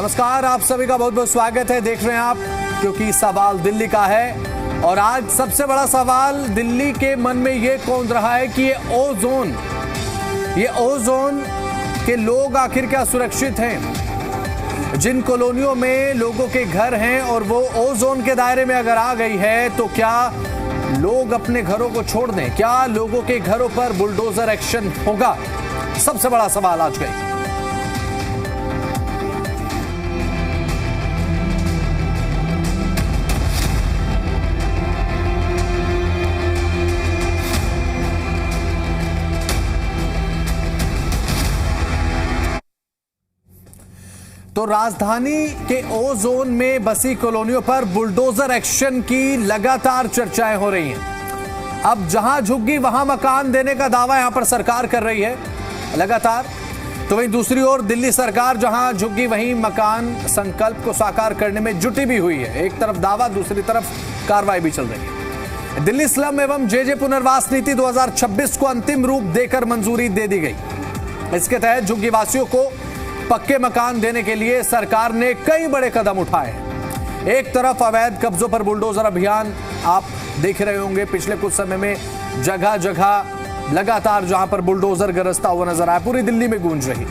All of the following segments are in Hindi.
नमस्कार, आप सभी का बहुत बहुत स्वागत है। देख रहे हैं आप, क्योंकि सवाल दिल्ली का है और आज सबसे बड़ा सवाल दिल्ली के मन में ये कौन रहा है कि ये ओजोन के लोग आखिर क्या सुरक्षित हैं? जिन कॉलोनियों में लोगों के घर हैं और वो ओजोन के दायरे में अगर आ गई है तो क्या लोग अपने घरों को छोड़ दें? क्या लोगों के घरों पर बुलडोजर एक्शन होगा? सबसे बड़ा सवाल आज का। तो राजधानी के ओजोन में बसी कॉलोनियों पर बुलडोजर एक्शन की लगातार चर्चाएं हो रही हैं। अब जहां झुग्गी वहां मकान देने का दावा यहां पर सरकार कर रही है लगातार, तो वहीं दूसरी ओर दिल्ली सरकार जहां झुग्गी वहीं मकान संकल्प को साकार करने में जुटी भी हुई है। एक तरफ दावा, दूसरी तरफ कार्रवाई भी चल रही है। दिल्ली स्लम एवं जेजे पुनर्वास नीति 2026 को अंतिम रूप देकर मंजूरी दे दी गई। इसके तहत झुग्गी वासियों को पक्के मकान देने के लिए सरकार ने कई बड़े कदम उठाए हैं। एक तरफ अवैध कब्जों पर बुलडोजर अभियान आप देख रहे होंगे, पिछले कुछ समय में जगह जगह लगातार जहां पर बुलडोजर गरजता हुआ नजर आया, पूरी दिल्ली में गूंज रही।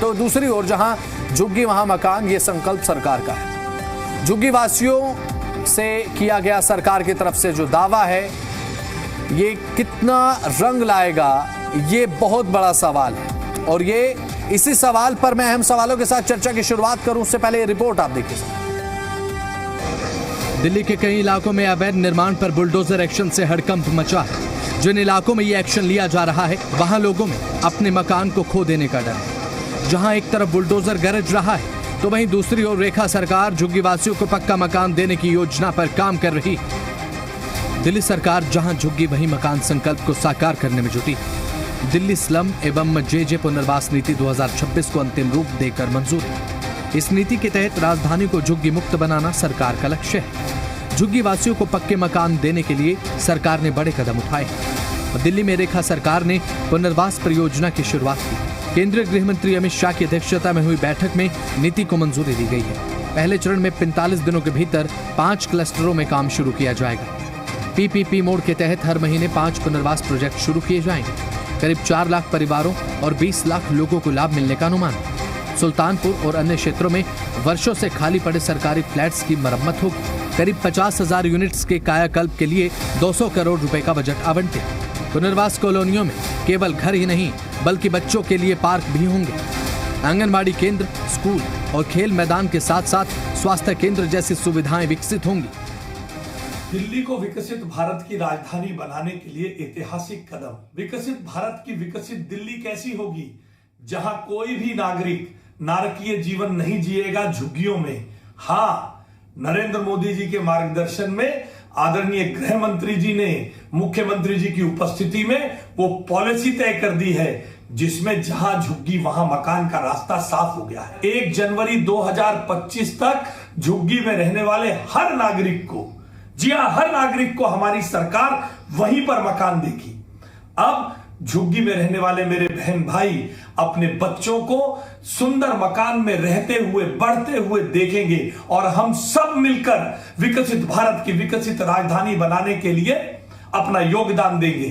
तो दूसरी ओर जहां झुग्गी वहां मकान, ये संकल्प सरकार का है। झुग्गी वासियों से किया गया सरकार की तरफ से जो दावा है, ये कितना रंग लाएगा, ये बहुत बड़ा सवाल है। और ये इसी सवाल पर मैं अहम सवालों के साथ चर्चा की शुरुआत करूं उससे पहले ये रिपोर्ट आप देखिए। दिल्ली के कई इलाकों में अवैध निर्माण पर बुलडोजर एक्शन से हड़कंप मचा है। जिन इलाकों में ये एक्शन लिया जा रहा है वहां लोगों में अपने मकान को खो देने का डर है। जहां एक तरफ बुलडोजर गरज रहा है तो वहीं दूसरी ओर रेखा सरकार झुग्गी वासियों को पक्का मकान देने की योजना पर काम कर रही है। दिल्ली सरकार जहां झुग्गी वहीं मकान संकल्प को साकार करने में जुटी है। दिल्ली स्लम एवं जेजे पुनर्वास नीति 2026 को अंतिम रूप देकर मंजूरी। इस नीति के तहत राजधानी को झुग्गी मुक्त बनाना सरकार का लक्ष्य है। झुग्गी वासियों को पक्के मकान देने के लिए सरकार ने बड़े कदम उठाए। दिल्ली में रेखा सरकार ने पुनर्वास परियोजना की शुरुआत की। केंद्रीय गृह मंत्री अमित शाह की अध्यक्षता में हुई बैठक में नीति को मंजूरी दी गई है। पहले चरण में 45 दिनों के भीतर 5 क्लस्टरों में काम शुरू किया जाएगा। पीपीपी मोड के तहत हर महीने 5 पुनर्वास प्रोजेक्ट शुरू किए जाएंगे। करीब 4 लाख परिवारों और 20 लाख लोगों को लाभ मिलने का अनुमान है। सुल्तानपुर और अन्य क्षेत्रों में वर्षों से खाली पड़े सरकारी फ्लैट्स की मरम्मत होगी। करीब 50,000 यूनिट्स के कायाकल्प के लिए 200 करोड़ रुपए का बजट आवंटित। पुनर्वास कॉलोनियों में केवल घर ही नहीं बल्कि बच्चों के लिए पार्क भी होंगे। आंगनबाड़ी केंद्र, स्कूल और खेल मैदान के साथ साथ स्वास्थ्य केंद्र जैसी सुविधाएं विकसित होंगी। दिल्ली को विकसित भारत की राजधानी बनाने के लिए ऐतिहासिक कदम। विकसित भारत की विकसित दिल्ली कैसी होगी? जहां कोई भी नागरिक नारकीय जीवन नहीं जिएगा झुग्गियों में। हाँ, नरेंद्र मोदी जी के मार्गदर्शन में आदरणीय गृह मंत्री जी ने मुख्यमंत्री जी की उपस्थिति में वो पॉलिसी तय कर दी है, जिसमें जहां झुग्गी वहां मकान का रास्ता साफ हो गया है। 1 जनवरी 2025 तक झुग्गी में रहने वाले हर नागरिक को, जी हां, हर नागरिक को हमारी सरकार वहीं पर मकान देगी। अब झुग्गी में रहने वाले मेरे बहन भाई अपने बच्चों को सुंदर मकान में रहते हुए, बढ़ते हुए देखेंगे और हम सब मिलकर विकसित भारत की विकसित राजधानी बनाने के लिए अपना योगदान देंगे।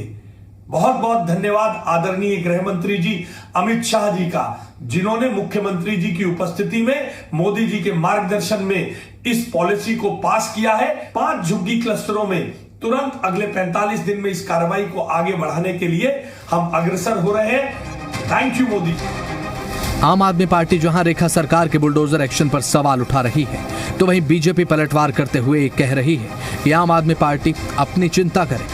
बहुत बहुत धन्यवाद आदरणीय गृह मंत्री जी अमित शाह जी का, जिन्होंने मुख्यमंत्री जी की उपस्थिति में मोदी जी के मार्गदर्शन में इस पॉलिसी को पास किया है। 5 झुग्गी क्लस्टरों में तुरंत अगले 45 दिन में इस कार्रवाई को आगे बढ़ाने के लिए हम अग्रसर हो रहे हैं। Thank you Modi. आम आदमी पार्टी जहां रेखा सरकार के बुलडोजर एक्शन पर सवाल उठा रही है, तो वहीं बीजेपी पलटवार करते हुए कह रही है कि आम आदमी पार्टी अपनी चिंता करे।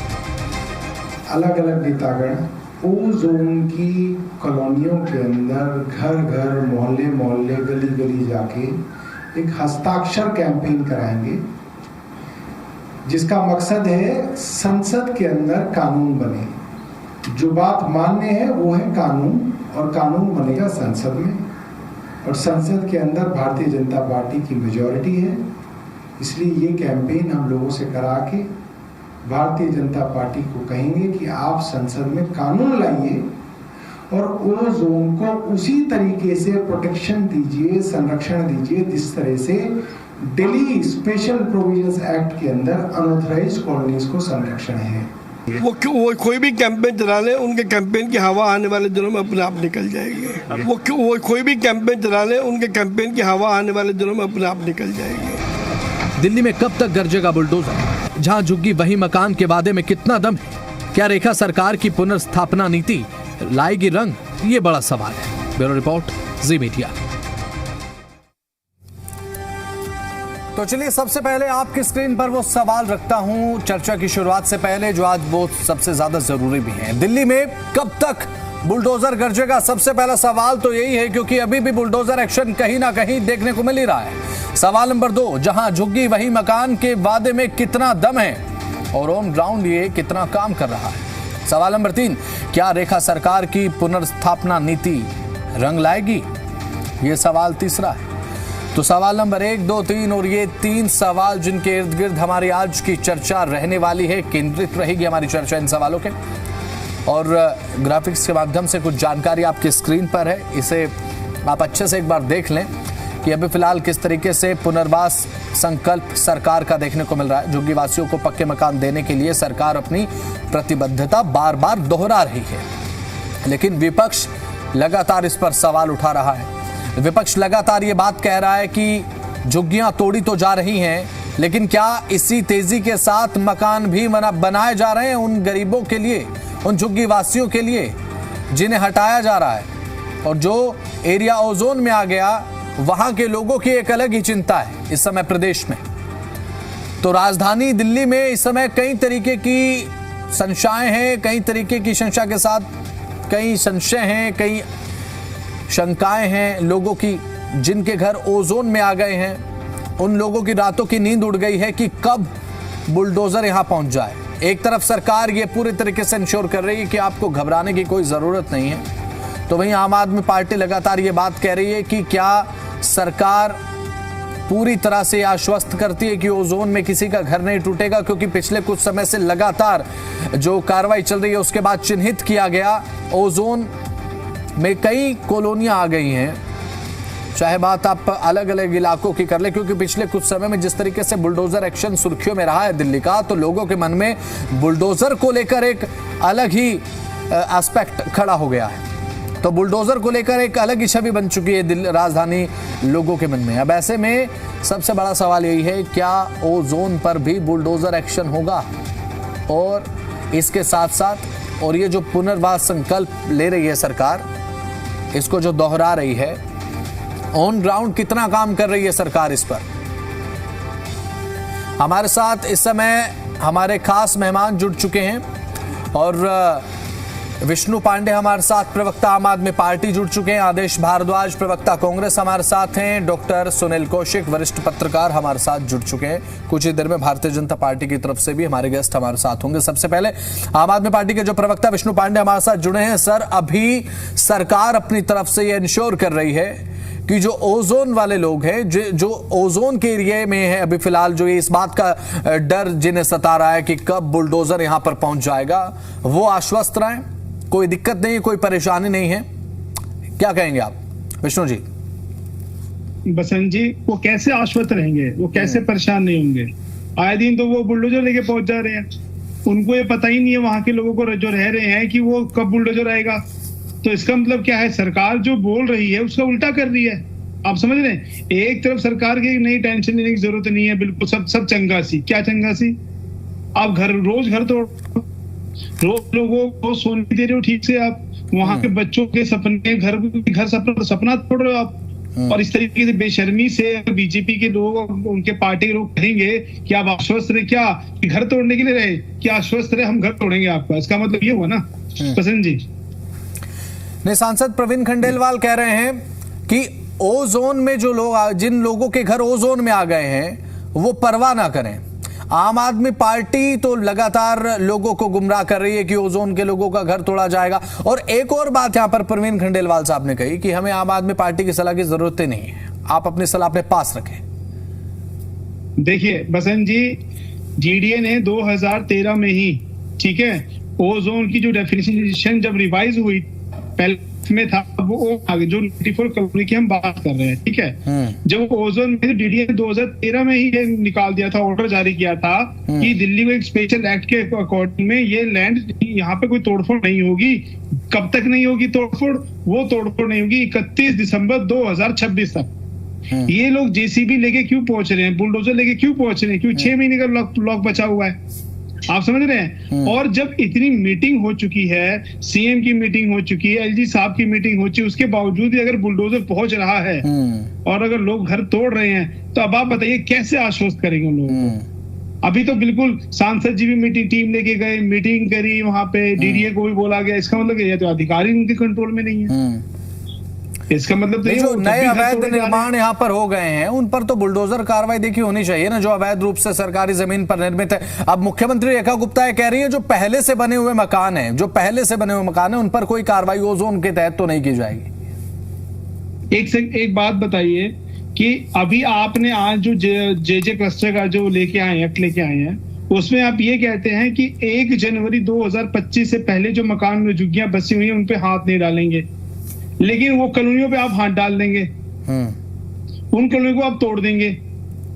अलग अलग नेतागण ओजोन की कॉलोनियों के अंदर घर घर, मोहल्ले मोहल्ले, गली गली जाके एक हस्ताक्षर कैंपेन कराएंगे, जिसका मकसद है संसद के अंदर कानून बने। जो बात मान्य है वो है कानून, और कानून बनेगा संसद में, और संसद के अंदर भारतीय जनता पार्टी की मेजॉरिटी है। इसलिए ये कैंपेन हम लोगों से करा के भारतीय जनता पार्टी को कहेंगे कि आप संसद में कानून लाइए और ओजोन को उसी तरीके से प्रोटेक्शन दीजिए, संरक्षण दीजिए जिस तरह से दिल्ली स्पेशल प्रोविजंस एक्ट के अंदर अनऑथराइज्ड कॉलोनीज को संरक्षण है। वो कोई भी कैंपेन चला ले, उनके कैंपेन की हवा आने वाले दिनों में अपने आप निकल जाएगी। वो कोई भी कैंपेन चला ले, उनके कैंपेन की हवा आने वाले दिनों में अपने आप निकल जाएगी। दिल्ली में कब तक गरजेगा बुलडोजर? जहां झुग्गी वही मकान के वादे में कितना दम है? क्या रेखा सरकार की पुनर्स्थापना नीति लाएगी रंग? ये बड़ा सवाल है। ब्यूरो रिपोर्ट, जी मीडिया। तो चलिए सबसे पहले आपकी स्क्रीन पर वो सवाल रखता हूं चर्चा की शुरुआत से पहले, जो आज वो सबसे ज्यादा जरूरी भी है। दिल्ली में कब तक बुलडोजर गरजेगा? सबसे पहला सवाल तो यही है, क्योंकि अभी भी बुलडोजर एक्शन कहीं ना कहीं देखने को मिल ही रहा है। सवाल नंबर 2, जहां झुग्गी वही मकान के वादे में कितना दम है और ऑन ग्राउंड ये कितना काम कर रहा है? सवाल नंबर 3, क्या रेखा सरकार की पुनर्स्थापना नीति रंग लाएगी? ये सवाल तीसरा है। तो सवाल नंबर 1, 2, 3 और ये 3 सवाल जिनके इर्द गिर्द हमारी आज की चर्चा रहने वाली है, केंद्रित रहेगी हमारी चर्चा इन सवालों के। और ग्राफिक्स के माध्यम से कुछ जानकारी आपकी स्क्रीन पर है, इसे आप अच्छे से एक बार देख लें कि अभी फिलहाल किस तरीके से पुनर्वास संकल्प सरकार का देखने को मिल रहा है। झुग्गी वासियों को पक्के मकान देने के लिए सरकार अपनी प्रतिबद्धता बार बार दोहरा रही है, लेकिन विपक्ष लगातार इस पर सवाल उठा रहा है। विपक्ष लगातार ये बात कह रहा है कि झुग्गियां तोड़ी तो जा रही हैं, लेकिन क्या इसी तेजी के साथ मकान भी बनाए जा रहे हैं उन गरीबों के लिए, उन झुग्गी वासियों के लिए जिन्हें हटाया जा रहा है? और जो एरिया ओजोन में आ गया, वहां के लोगों की एक अलग ही चिंता है इस समय प्रदेश में। तो राजधानी दिल्ली में इस समय कई तरीके की संशयाएं हैं, कई तरीके की संशय के साथ कई संशय हैं, कई शंकाएं हैं लोगों की जिनके घर ओजोन में आ गए हैं। उन लोगों की रातों की नींद उड़ गई है कि कब बुलडोजर यहां पहुंच जाए। एक तरफ सरकार ये पूरे तरीके से इंश्योर कर रही है कि आपको घबराने की कोई जरूरत नहीं है, तो वहीं आम आदमी पार्टी लगातार ये बात कह रही है कि क्या सरकार पूरी तरह से आश्वस्त करती है कि ओजोन में किसी का घर नहीं टूटेगा, क्योंकि पिछले कुछ समय से लगातार जो कार्रवाई चल रही है उसके बाद चिन्हित किया गया ओजोन में कई कॉलोनियां आ गई हैं। चाहे बात आप अलग अलग इलाकों की कर ले, क्योंकि पिछले कुछ समय में जिस तरीके से बुलडोजर एक्शन सुर्खियों में रहा है दिल्ली का, तो लोगों के मन में बुलडोजर को लेकर एक अलग ही एस्पेक्ट खड़ा हो गया है। तो बुलडोजर को लेकर एक अलग ही छवि बन चुकी है राजधानी लोगों के मन में। अब ऐसे में सबसे बड़ा सवाल यही है, क्या ओजोन पर भी बुलडोजर एक्शन होगा? और इसके साथ साथ और ये जो पुनर्वास संकल्प ले रही है सरकार, इसको जो दोहरा रही है, ऑन ग्राउंड कितना काम कर रही है सरकार इस पर? हमारे साथ इस समय हमारे खास मेहमान जुड़ चुके हैं और विष्णु पांडे हमारे साथ, प्रवक्ता आम आदमी पार्टी, जुड़ चुके हैं। आदेश भारद्वाज, प्रवक्ता कांग्रेस, हमारे साथ हैं। डॉक्टर सुनील कौशिक, वरिष्ठ पत्रकार, हमारे साथ जुड़ चुके हैं। कुछ ही देर में भारतीय जनता पार्टी की तरफ से भी हमारे गेस्ट हमारे साथ होंगे। सबसे पहले आम आदमी पार्टी के जो प्रवक्ता विष्णु पांडे हमारे साथ जुड़े हैं। सर, अभी सरकार अपनी तरफ से ये इंश्योर कर रही है कि जो ओजोन वाले लोग हैं, जो ओजोन के एरिया में है अभी फिलहाल, जो ये इस बात का डर जिन्हें सता रहा है कि कब बुलडोजर यहां पर पहुंच जाएगा, वो आश्वस्त रहें, कोई दिक्कत नहीं है, कोई परेशानी नहीं है। क्या कहेंगे आप विष्णु जी? बसंत जी, वो कैसे आश्वस्त रहेंगे? वो कैसे परेशान नहीं होंगे? आए दिन तो वो बुलडोजर लेके पहुंच जा रहे हैं। उनको ये पता ही नहीं है वहां के लोगों को जो रह रहे हैं कि वो कब बुलडोजर आएगा। तो इसका मतलब क्या है? सरकार जो बोल रही है उसका उल्टा कर रही है। आप समझ रहे हैं? एक तरफ सरकार की नई टेंशन लेने की जरूरत नहीं है, बिल्कुल सब चंगासी। क्या चंगासी? आप रोज घर तोड़, रोज लोगों को सोने दे रहे हो ठीक से, आप वहां के बच्चों के सपने, घर सपना तोड़ रहे हो आप। और इस तरीके से बेशर्मी से बीजेपी के लोग, उनके पार्टी के लोग कहेंगे कि आप आश्वस्त रहे, क्या कि घर तोड़ने के लिए रहे, कि आश्वस्त रहे हम घर तोड़ेंगे आपका? इसका मतलब ये हुआ ना बसंत जी। नहीं, सांसद प्रवीण खंडेलवाल कह रहे हैं कि ओजोन में जो लोग, जिन लोगों के घर ओजोन में आ गए हैं, वो परवाह ना करें। आम आदमी पार्टी तो लगातार लोगों को गुमराह कर रही है कि ओजोन के लोगों का घर तोड़ा जाएगा। और एक और बात यहां पर प्रवीण खंडेलवाल साहब ने कही कि हमें आम आदमी पार्टी की सलाह की जरूरत ही नहीं है, आप अपनी सलाह अपने पास रखें। देखिए बसंत जी, जीडीए ने 2013 में ही, ठीक है, ओजोन की जो डेफिनेशन जब रिवाइज हुई पहले में था, वो आगे जो 94 कॉलोनी की हम बात कर रहे हैं, ठीक है। जब ओजोन में डीडीए 2013 में ही ये निकाल दिया था, ऑर्डर जारी किया था कि दिल्ली में एक स्पेशल एक्ट के अकॉर्डिंग में ये लैंड, यहाँ पे कोई तोड़फोड़ नहीं होगी। कब तक नहीं होगी तोड़फोड़? वो तोड़फोड़ नहीं होगी 31 दिसंबर 2026 तक। ये लोग जेसीबी लेके क्यों पहुंच रहे हैं, बुलडोजर लेके क्यों पहुंच रहे हैं? क्यों 6 महीने का लॉक बचा हुआ है, आप समझ रहे हैं। और जब इतनी मीटिंग हो चुकी है, सीएम की मीटिंग हो चुकी है, एलजी साहब की मीटिंग हो चुकी है, उसके बावजूद भी अगर बुलडोजर पहुंच रहा है और अगर लोग घर तोड़ रहे हैं, तो अब आप बताइए कैसे आश्वस्त करेंगे उन लोगों को? अभी तो बिल्कुल सांसद जी भी मीटिंग टीम लेके गए, मीटिंग करी वहां पे, डीडीए को भी बोला गया। इसका मतलब ये तो अधिकारी उनके कंट्रोल में नहीं है। इसका मतलब जो नए अवैध निर्माण यहाँ पर हो गए हैं उन पर तो बुलडोजर कार्रवाई देखी होनी चाहिए ना, जो अवैध रूप से सरकारी जमीन पर निर्मित है। अब मुख्यमंत्री रेखा गुप्ता ये कह रही है जो पहले से बने हुए मकान हैं उन पर कोई कार्रवाई ओजोन के तहत तो नहीं की जाएगी। एक बात बताइए कि अभी आपने आज जो जे क्लस्टर का जो लेके आए हैं, उसमें आप ये कहते हैं कि 1 जनवरी 2025 से पहले जो मकान में झुग्गियां बसी हुई हैं उन पे हाथ नहीं डालेंगे, लेकिन वो कॉलोनियों पे आप हाथ डाल देंगे, उन कॉलोनियों को आप तोड़ देंगे।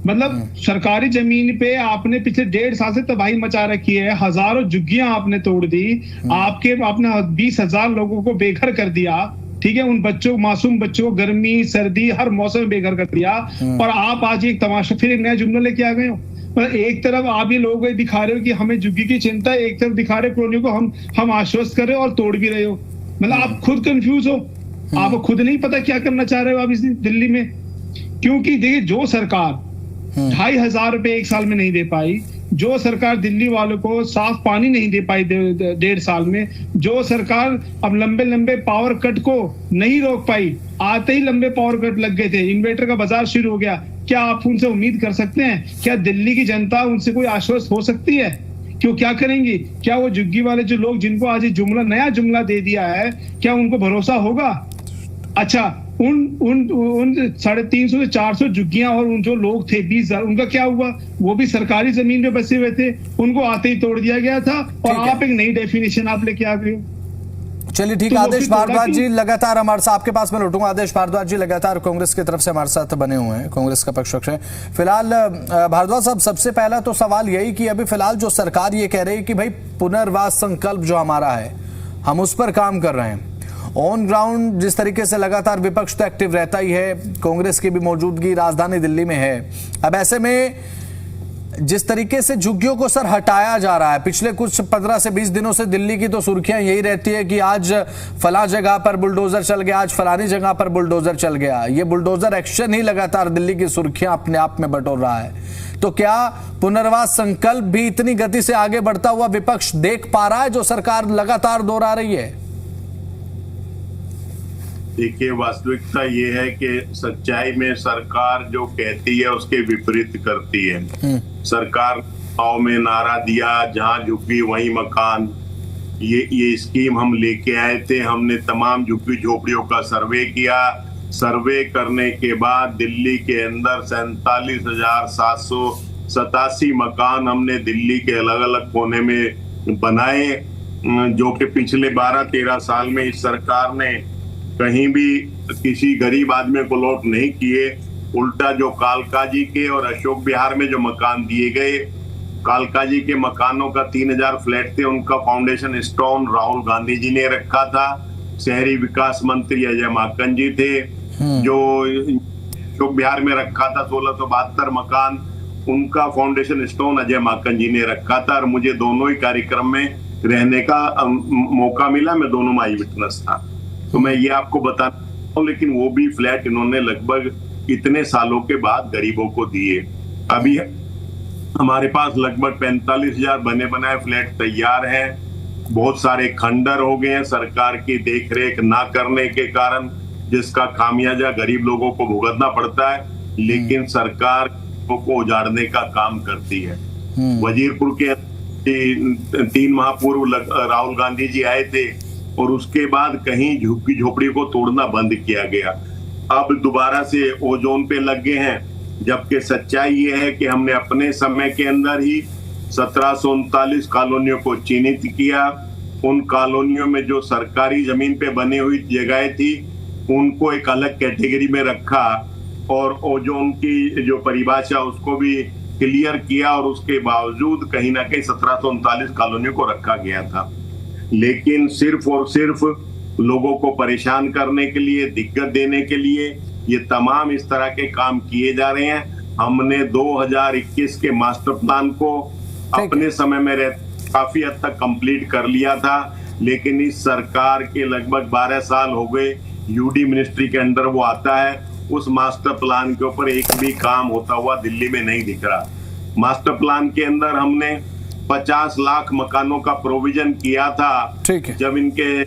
मतलब सरकारी जमीन पे आपने पिछले 1.5 साल से तबाही मचा रखी है, हजारों झुग्गियां आपने तोड़ दी, आपने 20,000 लोगों को बेघर कर दिया, ठीक है। उन बच्चों, मासूम बच्चों को गर्मी सर्दी हर मौसम में बेघर कर दिया, और आप आज एक तमाशा, फिर एक नया जुमला लेके आ गए हो। मतलब एक तरफ आप ये लोग दिखा रहे हो कि हमें झुग्गी की चिंता है, एक तरफ दिखा रहे कॉलोनियों को हम आश्वस्त कर रहे हो और तोड़ भी रहे हो। मतलब आप खुद कंफ्यूज हो, आपको खुद नहीं पता क्या करना चाह रहे हो आप इस दिल्ली में। क्योंकि देखिए, जो सरकार 2,500 रुपए 1 साल में नहीं दे पाई, जो सरकार दिल्ली वालों को साफ पानी नहीं दे पाई 1.5 साल में, जो सरकार अब लंबे पावर कट को नहीं रोक पाई, आते ही लंबे पावर कट लग गए थे, इन्वर्टर का बाजार शुरू हो गया, क्या आप उनसे उम्मीद कर सकते हैं? क्या दिल्ली की जनता उनसे कोई आश्वस्त हो सकती है? क्यों, क्या करेंगी? क्या वो झुग्गी वाले जो लोग जिनको आज नया जुमला दे दिया है, क्या उनको भरोसा होगा? अच्छा, उन 350 से 400 झुग्गियां और उन जो लोग थे 20,000, उनका क्या हुआ? वो भी सरकारी जमीन पे बसे हुए थे, उनको आते ही तोड़ दिया गया था, और आप एक नई डेफिनेशन आप लेके आ गए हो। चलिए ठीक है। आदेश भारद्वाज जी लगातार हमारे साथ, आपके पास मैं लौटूंगा। आदेश भारद्वाज जी लगातार कांग्रेस की तरफ से हमारे साथ बने हुए हैं, कांग्रेस का पक्ष रख रहे हैं। फिलहाल भारद्वाज साहब, सबसे पहला तो सवाल यही कि अभी फिलहाल जो सरकार ये कह रही है कि भाई पुनर्वास संकल्प जो हमारा है हम उस पर काम कर रहे हैं, ऑन ग्राउंड जिस तरीके से लगातार विपक्ष तो एक्टिव रहता ही है, कांग्रेस की भी मौजूदगी राजधानी दिल्ली में है। अब ऐसे में जिस तरीके से झुग्गियों को सर हटाया जा रहा है, पिछले कुछ 15 से 20 दिनों से दिल्ली की तो सुर्खियां यही रहती है कि आज फला जगह पर बुलडोजर चल गया, आज फलानी जगह पर बुलडोजर चल गया। ये बुलडोजर एक्शन ही लगातार दिल्ली की सुर्खियां अपने आप में बटोर रहा है। तो क्या पुनर्वास संकल्प भी इतनी गति से आगे बढ़ता हुआ विपक्ष देख पा रहा है जो सरकार लगातार दोहरा रही है? देखिए, वास्तविकता ये है कि सच्चाई में सरकार जो कहती है उसके विपरीत करती है। सरकार चुनाव में नारा दिया, जहां झुग्गी वहीं मकान, ये स्कीम हम लेके आए थे। हमने तमाम झुग्गी झोपड़ियों का सर्वे किया। सर्वे करने के बाद दिल्ली के अंदर 47,787 मकान हमने दिल्ली के अलग अलग कोने में बनाए, जो कि पिछले 12-13 साल में इस सरकार ने कहीं भी किसी गरीब आदमी को लॉट नहीं किए। उल्टा जो कालका जी के और अशोक विहार में जो मकान दिए गए, कालका जी के मकानों का 3000 फ्लैट थे, उनका फाउंडेशन स्टोन राहुल गांधी जी ने रखा था। शहरी विकास मंत्री अजय माकन जी थे, जो अशोक विहार में रखा था 1672 मकान, उनका फाउंडेशन स्टोन अजय माकन जी ने रखा था। और मुझे दोनों ही कार्यक्रम में रहने का मौका मिला, मैं दोनों में आई विटनेस था, तो मैं ये आपको बताता हूँ। लेकिन वो भी फ्लैट इन्होंने लगभग इतने सालों के बाद गरीबों को दिए। अभी हमारे पास लगभग 45,000 बने बनाए फ्लैट तैयार हैं। बहुत सारे खंडर हो गए हैं सरकार की देखरेख ना करने के कारण, जिसका खामियाजा गरीब लोगों को भुगतना पड़ता है। लेकिन सरकार को उजाड़ने का काम करती है। वजीरपुर के 3 माह पूर्व राहुल गांधी जी आए थे और उसके बाद कहीं झुग्गी झोपड़ी को तोड़ना बंद किया गया। अब दोबारा से ओजोन पे लग गए हैं, जबकि सच्चाई ये है कि हमने अपने समय के अंदर ही 1739 कॉलोनियों को चिन्हित किया, उन कॉलोनियों में जो सरकारी जमीन पे बनी हुई जगहें थी उनको एक अलग कैटेगरी में रखा और वो जो उनकी जो परिभाषा उसको भी क्लियर किया और उसके बावजूद कहीं ना कहीं 1739 कॉलोनियों को रखा गया था। लेकिन सिर्फ और सिर्फ लोगों को परेशान करने के लिए, दिक्कत देने के लिए ये तमाम इस तरह के काम किए जा रहे हैं। हमने 2021 के मास्टर प्लान को अपने समय में काफी हद तक कंप्लीट कर लिया था, लेकिन इस सरकार के लगभग 12 साल हो गए, यूडी मिनिस्ट्री के अंदर वो आता है, उस मास्टर प्लान के ऊपर एक भी काम होता हुआ दिल्ली में नहीं दिख रहा। मास्टर प्लान के अंदर हमने 50 लाख मकानों का प्रोविजन किया था। जब इनके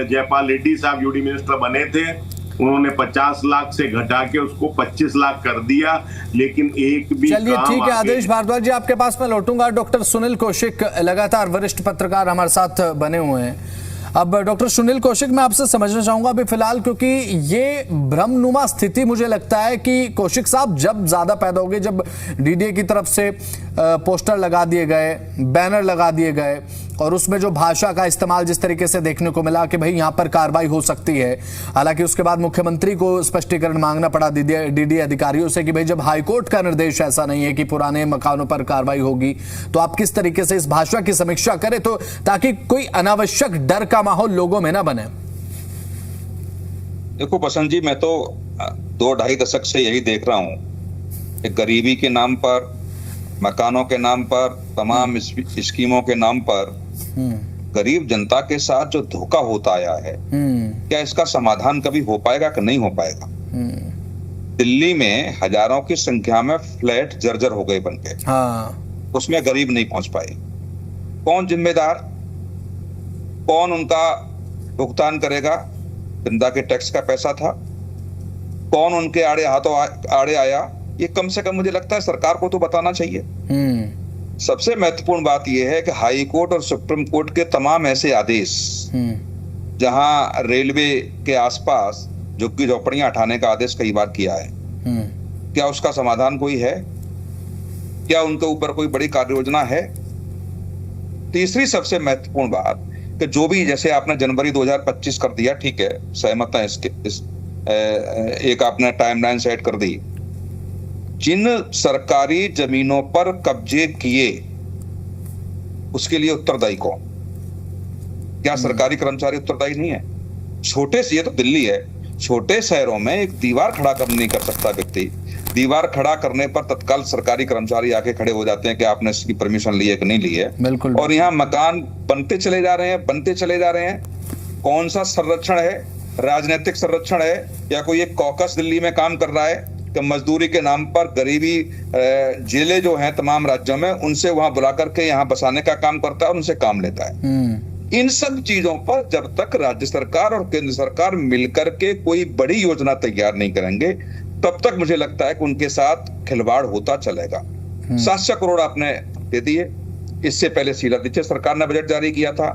जयपाल रेड्डी साहब यूडी मिनिस्टर बने थे, उन्होंने 50 लाख से घटा के उसको 25 लाख कर दिया, लेकिन एक भी चलिए ठीक है। आदेश भारद्वाज जी आपके पास मैं लौटूंगा। डॉक्टर सुनील कौशिक लगातार वरिष्ठ पत्रकार हमारे साथ बने हुए हैं। अब डॉक्टर सुनील कौशिक मैं आपसे समझना चाहूंगा अभी फिलहाल, क्योंकि ये भ्रमनुमा स्थिति मुझे लगता है कि कौशिक साहब जब ज्यादा पैदा हो गई, जब डीडीए की तरफ से पोस्टर लगा दिए गए, बैनर लगा दिए गए और उसमें जो भाषा का इस्तेमाल जिस तरीके से देखने को मिला कि भाई यहां पर कार्रवाई हो सकती है, हालांकि उसके बाद मुख्यमंत्री को स्पष्टीकरण मांगना पड़ा डीडीए अधिकारियों से कि भाई जब हाईकोर्ट का निर्देश ऐसा नहीं है कि पुराने मकानों पर कार्रवाई होगी, तो आप किस तरीके से इस भाषा की समीक्षा करें तो ताकि कोई अनावश्यक डर का माहौल लोगों में ना बने। देखो बसंत जी, मैं तो 2-2.5 दशक से यही देख रहा हूं कि गरीबी के नाम पर, मकानों के नाम पर, तमाम स्कीमों के नाम पर गरीब जनता के साथ जो धोखा होता आया है, क्या इसका समाधान कभी हो पाएगा कि नहीं हो पाएगा? दिल्ली में हजारों की संख्या में फ्लैट जर्जर हो गए बनके, उसमें गरीब नहीं पहुंच पाए। कौन जिम्मेदार, कौन उनका भुगतान करेगा? जनता के टैक्स का पैसा था। कौन उनके आड़े आया? ये कम से कम मुझे लगता है सरकार को तो बताना चाहिए। सबसे महत्वपूर्ण बात यह है कि हाई कोर्ट और सुप्रीम कोर्ट के तमाम ऐसे आदेश जहां रेलवे के आसपास झुग्गी झोपड़ियां हटाने का आदेश कई बार किया है, क्या उसका समाधान कोई है? क्या उनके ऊपर कोई बड़ी कार्य योजना है? तीसरी सबसे महत्वपूर्ण बात कि जो भी, जैसे आपने जनवरी 2025 कर दिया, ठीक है, सहमत है इसके एक आपने टाइमलाइन सेट कर दी। जिन सरकारी जमीनों पर कब्जे किए उसके लिए उत्तरदायी कौन? क्या सरकारी कर्मचारी उत्तरदायी नहीं है? छोटे से, ये तो दिल्ली है, छोटे शहरों में एक दीवार खड़ा नहीं कर सकता व्यक्ति। दीवार खड़ा करने पर तत्काल सरकारी कर्मचारी आके खड़े हो जाते हैं कि आपने इसकी परमिशन ली है कि नहीं ली है। बिल्कुल। और यहाँ मकान बनते चले जा रहे हैं। कौन सा संरक्षण है? राजनीतिक संरक्षण है या कोई एक कॉकस दिल्ली में काम कर रहा है कि मजदूरी के नाम पर गरीबी जिले जो हैं तमाम राज्यों में, उनसे वहां बुला करके यहाँ बसाने का काम करता है और उनसे काम लेता है। इन सब चीजों पर जब तक राज्य सरकार और केंद्र सरकार मिलकर के कोई बड़ी योजना तैयार नहीं करेंगे, तब तक मुझे लगता है कि उनके साथ खिलवाड़ होता चलेगा। 700 करोड़ आपने दे दिए। इससे पहले शीला दीक्षित सरकार ने बजट जारी किया था,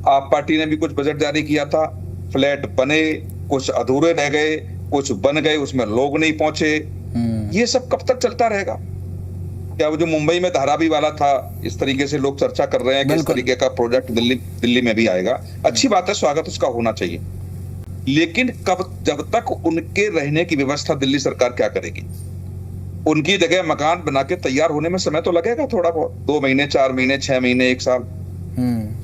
आप पार्टी ने भी कुछ बजट जारी किया था। फ्लैट बने, कुछ अधूरे रह गए, कुछ बन गए, उसमें लोग नहीं पहुंचे। ये सब कब तक चलता रहेगा? क्या वो जो मुंबई में धारावी वाला था, इस तरीके से लोग चर्चा कर रहे हैं कि इस तरीके का प्रोजेक्ट दिल्ली में भी आएगा। अच्छी बात है, स्वागत उसका होना चाहिए, लेकिन जब तक उनके रहने की व्यवस्था दिल्ली सरकार क्या करेगी? उनकी जगह मकान बना के तैयार होने में समय तो लगेगा थोड़ा बहुत, 2 महीने, 4 महीने, 6 महीने, 1 साल।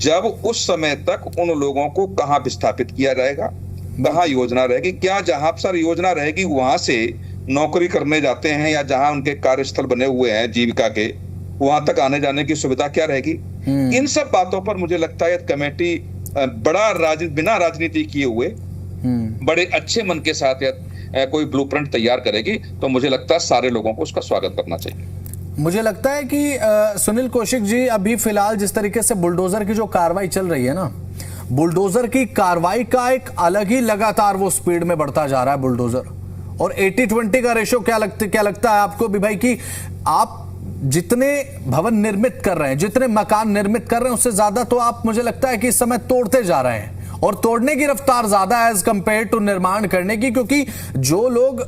जब उस समय तक उन लोगों को कहां विस्थापित किया जाएगा, कहां योजना रहेगी? क्या जहां पर योजना रहेगी वहां से नौकरी करने जाते हैं या जहां उनके कार्यस्थल बने हुए हैं जीविका के, वहां तक आने जाने की सुविधा क्या रहेगी? इन सब बातों पर मुझे लगता है कमेटी बिना राजनीति किए हुए बड़े अच्छे मन के साथ कोई ब्लूप्रिंट तैयार करेगी, तो मुझे लगता है सारे लोगों को उसका स्वागत करना चाहिए। मुझे लगता है कि सुनील कौशिक जी, अभी फिलहाल जिस तरीके से बुलडोजर की जो कार्रवाई चल रही है ना, बुलडोजर की कार्रवाई का एक अलग ही लगातार वो स्पीड में बढ़ता जा रहा है बुलडोजर। और 80-20 का रेशो क्या लगता है आपको भी भाई कि आप जितने भवन निर्मित कर रहे हैं, जितने मकान निर्मित कर रहे हैं, उससे ज्यादा तो आप, मुझे लगता है कि इस समय तोड़ते जा रहे हैं, और तोड़ने की रफ्तार ज्यादा है एज कंपेयर टू निर्माण करने की, क्योंकि जो लोग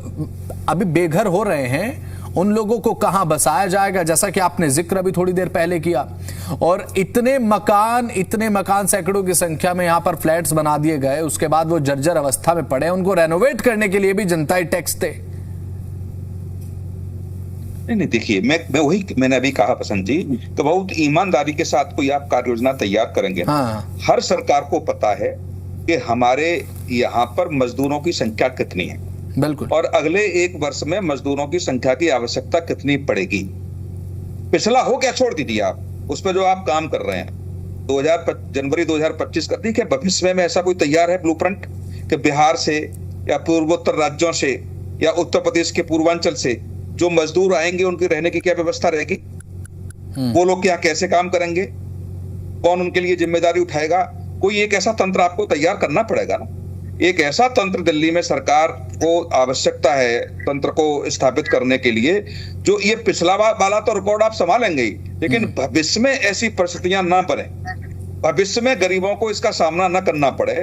अभी बेघर हो रहे हैं उन लोगों को कहां बसाया जाएगा, जैसा कि आपने जिक्र अभी थोड़ी देर पहले किया। और इतने मकान सैकड़ों की संख्या में यहां पर फ्लैट्स बना दिए गए, उसके बाद वो जर्जर अवस्था में पड़े, उनको रेनोवेट करने के लिए भी जनता ही टैक्स थे। नहीं देखिए, मैं वही मैंने अभी कहा बसंत जी, तो बहुत ईमानदारी के साथ कोई आप कार्य योजना तैयार करेंगे। हाँ। हर सरकार को पता है कि हमारे यहाँ पर मजदूरों की संख्या कितनी है, बिल्कुल, और अगले 1 वर्ष में मजदूरों की संख्या की आवश्यकता कितनी पड़ेगी। पिछला हो क्या छोड़ दीजिए आप, उस पर जो आप काम कर रहे हैं जनवरी 2025 का, देखिए भविष्य में ऐसा कोई तैयार है ब्लूप्रिंट कि बिहार से या पूर्वोत्तर राज्यों से या उत्तर प्रदेश के पूर्वांचल से जो मजदूर आएंगे उनकी रहने की क्या व्यवस्था रहेगी, वो लोग क्या कैसे काम करेंगे, कौन उनके लिए जिम्मेदारी उठाएगा। कोई एक ऐसा तंत्र आपको तैयार करना पड़ेगा ना। एक ऐसा तंत्र दिल्ली में सरकार को आवश्यकता है तंत्र को स्थापित करने के लिए, जो ये पिछला वाला तो रिकॉर्ड आप संभालेंगे ही, लेकिन भविष्य में ऐसी परिस्थितियां ना बने, भविष्य में गरीबों को इसका सामना न करना पड़े,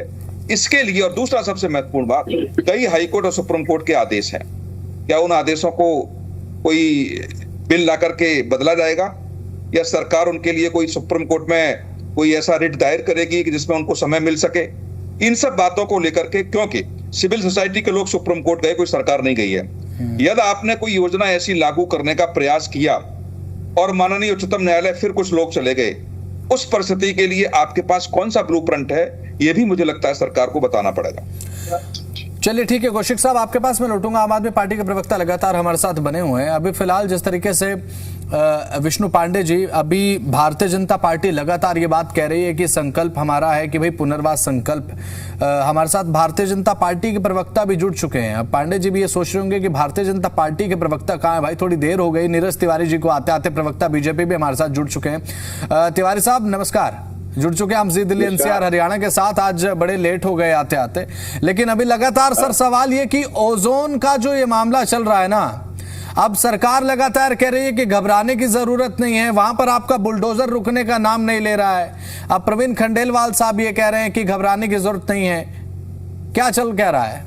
इसके लिए। और दूसरा सबसे महत्वपूर्ण बात, कई हाईकोर्ट और सुप्रीम कोर्ट के आदेश हैं, क्या उन आदेशों को कोई बिल ला करके बदला जाएगा, या सरकार उनके लिए कोई सुप्रीम कोर्ट में कोई ऐसा रिट दायर करेगी कि जिसमें उनको समय मिल सके। इन सब बातों को लेकर के, क्योंकि सिविल सोसाइटी के लोग सुप्रीम कोर्ट गए, कोई सरकार नहीं गई है। यदि आपने कोई योजना ऐसी लागू करने का प्रयास किया और माननीय उच्चतम न्यायालय फिर कुछ लोग चले गए, उस परिस्थिति के लिए आपके पास कौन सा ब्लूप्रिंट है, यह भी मुझे लगता है सरकार को बताना पड़ेगा। चलिए ठीक है, कौशिक साहब आपके पास मैं लौटूंगा। आम आदमी पार्टी के प्रवक्ता लगातार हमारे साथ बने हुए हैं। अभी फिलहाल जिस तरीके से विष्णु पांडे जी, अभी भारतीय जनता पार्टी लगातार ये बात कह रही है कि संकल्प हमारा है कि भाई पुनर्वास संकल्प। हमारे साथ भारतीय जनता पार्टी के प्रवक्ता भी जुड़ चुके हैं। अब पांडे जी भी ये सोच रहे होंगे कि भारतीय जनता पार्टी के प्रवक्ता कहाँ है भाई, थोड़ी देर हो गई। नीरज तिवारी जी को आते आते प्रवक्ता बीजेपी भी हमारे साथ जुड़ चुके हैं। तिवारी साहब नमस्कार, जुड़ चुके हैं हम जी दिल्ली एनसीआर हरियाणा के साथ। आज बड़े लेट हो गए आते आते, लेकिन अभी लगातार सर सवाल ये कि ओजोन का जो ये मामला चल रहा है ना, अब सरकार लगातार कह रही है कि घबराने की जरूरत नहीं है, वहां पर आपका बुलडोजर रुकने का नाम नहीं ले रहा है। अब प्रवीण खंडेलवाल साहब ये कह रहे हैं कि घबराने की जरूरत नहीं है। क्या कह रहा है?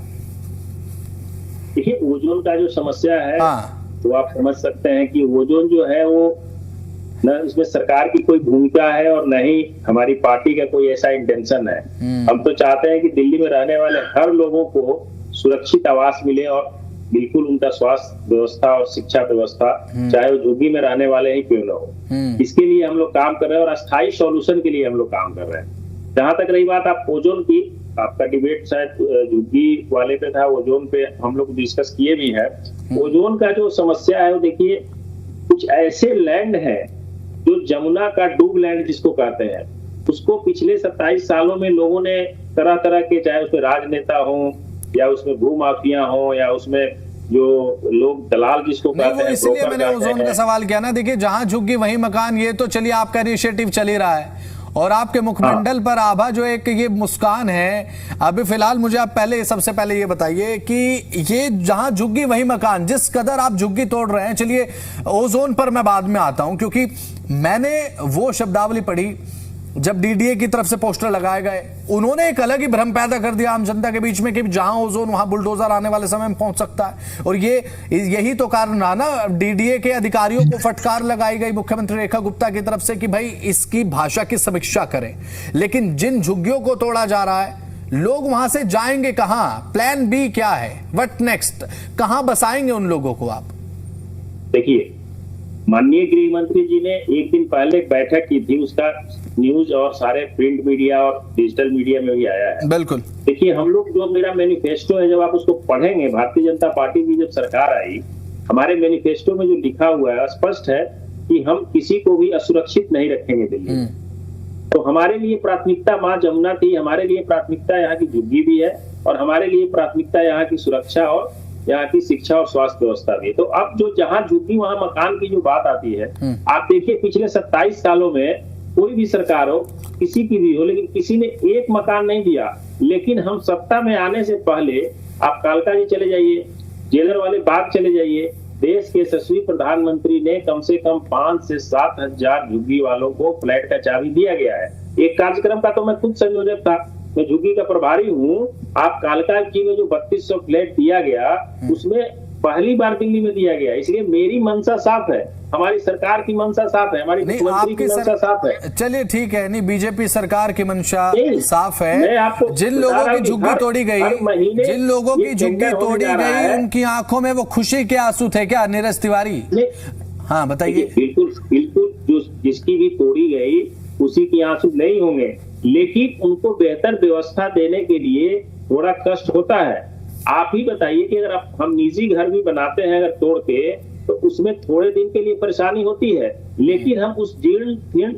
देखिए, ओजोन का जो समस्या है, हाँ, तो आप समझ सकते हैं कि ओजोन जो है वो न इसमें सरकार की कोई भूमिका है और न ही हमारी पार्टी का कोई ऐसा इंटेंशन है। हम तो चाहते हैं कि दिल्ली में रहने वाले हर लोगों को सुरक्षित आवास मिले और बिल्कुल उनका स्वास्थ्य व्यवस्था और शिक्षा व्यवस्था, चाहे वो झुग्गी में रहने वाले ही क्यों न हो, इसके लिए हम लोग काम कर रहे हैं और अस्थायी सॉल्यूशन के लिए हम लोग काम कर रहे हैं। जहां तक रही बात आप ओजोन की, आपका डिबेट शायद झुग्गी वाले पे था, ओजोन पे हम लोग डिस्कस किए भी है। ओजोन का जो समस्या है वो देखिए, कुछ ऐसे लैंड है जो जमुना का डूब लैंड जिसको कहते हैं, उसको पिछले 27 सालों में लोगों ने तरह तरह के, चाहे उसमें राजनेता हो या उसमें भूमाफिया हो या उसमें जो लोग दलाल जिसको कहते हैं, इसलिए मैंने ओजोन का सवाल किया ना। देखिए, जहां झुग्गी वहीं मकान, ये तो चलिए आपका इनिशिएटिव चल ही रहा है, और आपके मुखमंडल पर आभा जो एक ये मुस्कान है। अभी फिलहाल मुझे आप सबसे पहले ये बताइए कि ये जहां झुग्गी वहीं मकान, जिस कदर आप झुग्गी तोड़ रहे हैं, चलिए ओजोन पर मैं बाद में आता हूं, क्योंकि मैंने वो शब्दावली पढ़ी जब डीडीए की तरफ से पोस्टर लगाए गए, उन्होंने एक अलग ही भ्रम पैदा कर दिया आम जनता के बीच में कि जहां ओजोन वहां बुलडोजर आने वाले समय में पहुंच सकता है। और यही तो कारण रहा ना, डीडीए के अधिकारियों को फटकार लगाई गई मुख्यमंत्री रेखा गुप्ता की तरफ से कि भाई इसकी भाषा की समीक्षा करें। लेकिन जिन झुग्गियों को तोड़ा जा रहा है, लोग वहां से जाएंगे कहां? प्लान बी क्या है? What next? कहां बसाएंगे उन लोगों को आप? देखिए, माननीय गृह मंत्री जी ने एक दिन पहले एक बैठक की थी, उसका न्यूज और सारे प्रिंट मीडिया और डिजिटल मीडिया में भी आया है। बिल्कुल। देखिए, हम लोग जो मेरा मैनिफेस्टो है, जब आप उसको पढ़ेंगे, भारतीय जनता पार्टी की जब सरकार आई, हमारे मैनिफेस्टो में जो लिखा हुआ है स्पष्ट है कि हम किसी को भी असुरक्षित नहीं रखेंगे दिल्ली में। तो हमारे लिए प्राथमिकता माँ जमुना थी, हमारे लिए प्राथमिकता यहाँ की झुग्गी भी है, और हमारे लिए प्राथमिकता यहाँ की सुरक्षा और यहाँ की शिक्षा और स्वास्थ्य व्यवस्था भी। तो अब जो जहाँ झुग्गी वहां मकान की जो बात आती है, आप देखिए पिछले 27 सालों में कोई भी सरकार हो, किसी की भी हो, लेकिन किसी ने एक मकान नहीं दिया। लेकिन हम सत्ता में आने से पहले आप कालका जी चले जाइए, जेलर वाले बाग चले जाइए, देश के यशस्वी प्रधानमंत्री ने कम से कम 5 से 7 हजार झुग्गी वालों को फ्लैट का चाबी दिया गया है। एक कार्यक्रम का तो मैं खुद संयोजक था, मैं झुग्गी का प्रभारी हूँ। आप कालका जी में जो 3200 फ्लैट दिया गया, उसमें पहली बार दिल्ली में दिया गया, इसलिए मेरी मंशा साफ है, हमारी सरकार की मंशा साफ है, हमारी मुख्यमंत्री की मंशा साफ है। चलिए ठीक है, नहीं बीजेपी सरकार की मंशा साफ मैं है। आपको जिन लोगों की झुग्गी तोड़ी गई, जिन लोगों की झुग्गी तोड़ी गई, उनकी आंखों में वो खुशी के आंसू थे क्या, नीरज तिवारी? हाँ बताइए। बिल्कुल बिल्कुल, जो जिसकी भी तोड़ी गई उसी की आंसू नहीं होंगे, लेकिन उनको बेहतर व्यवस्था देने के लिए थोड़ा कष्ट होता है। आप ही बताइए कि अगर हम निजी घर भी बनाते हैं अगर तोड़ के, तो उसमें थोड़े दिन के लिए परेशानी होती है, लेकिन हम उस जीर्ण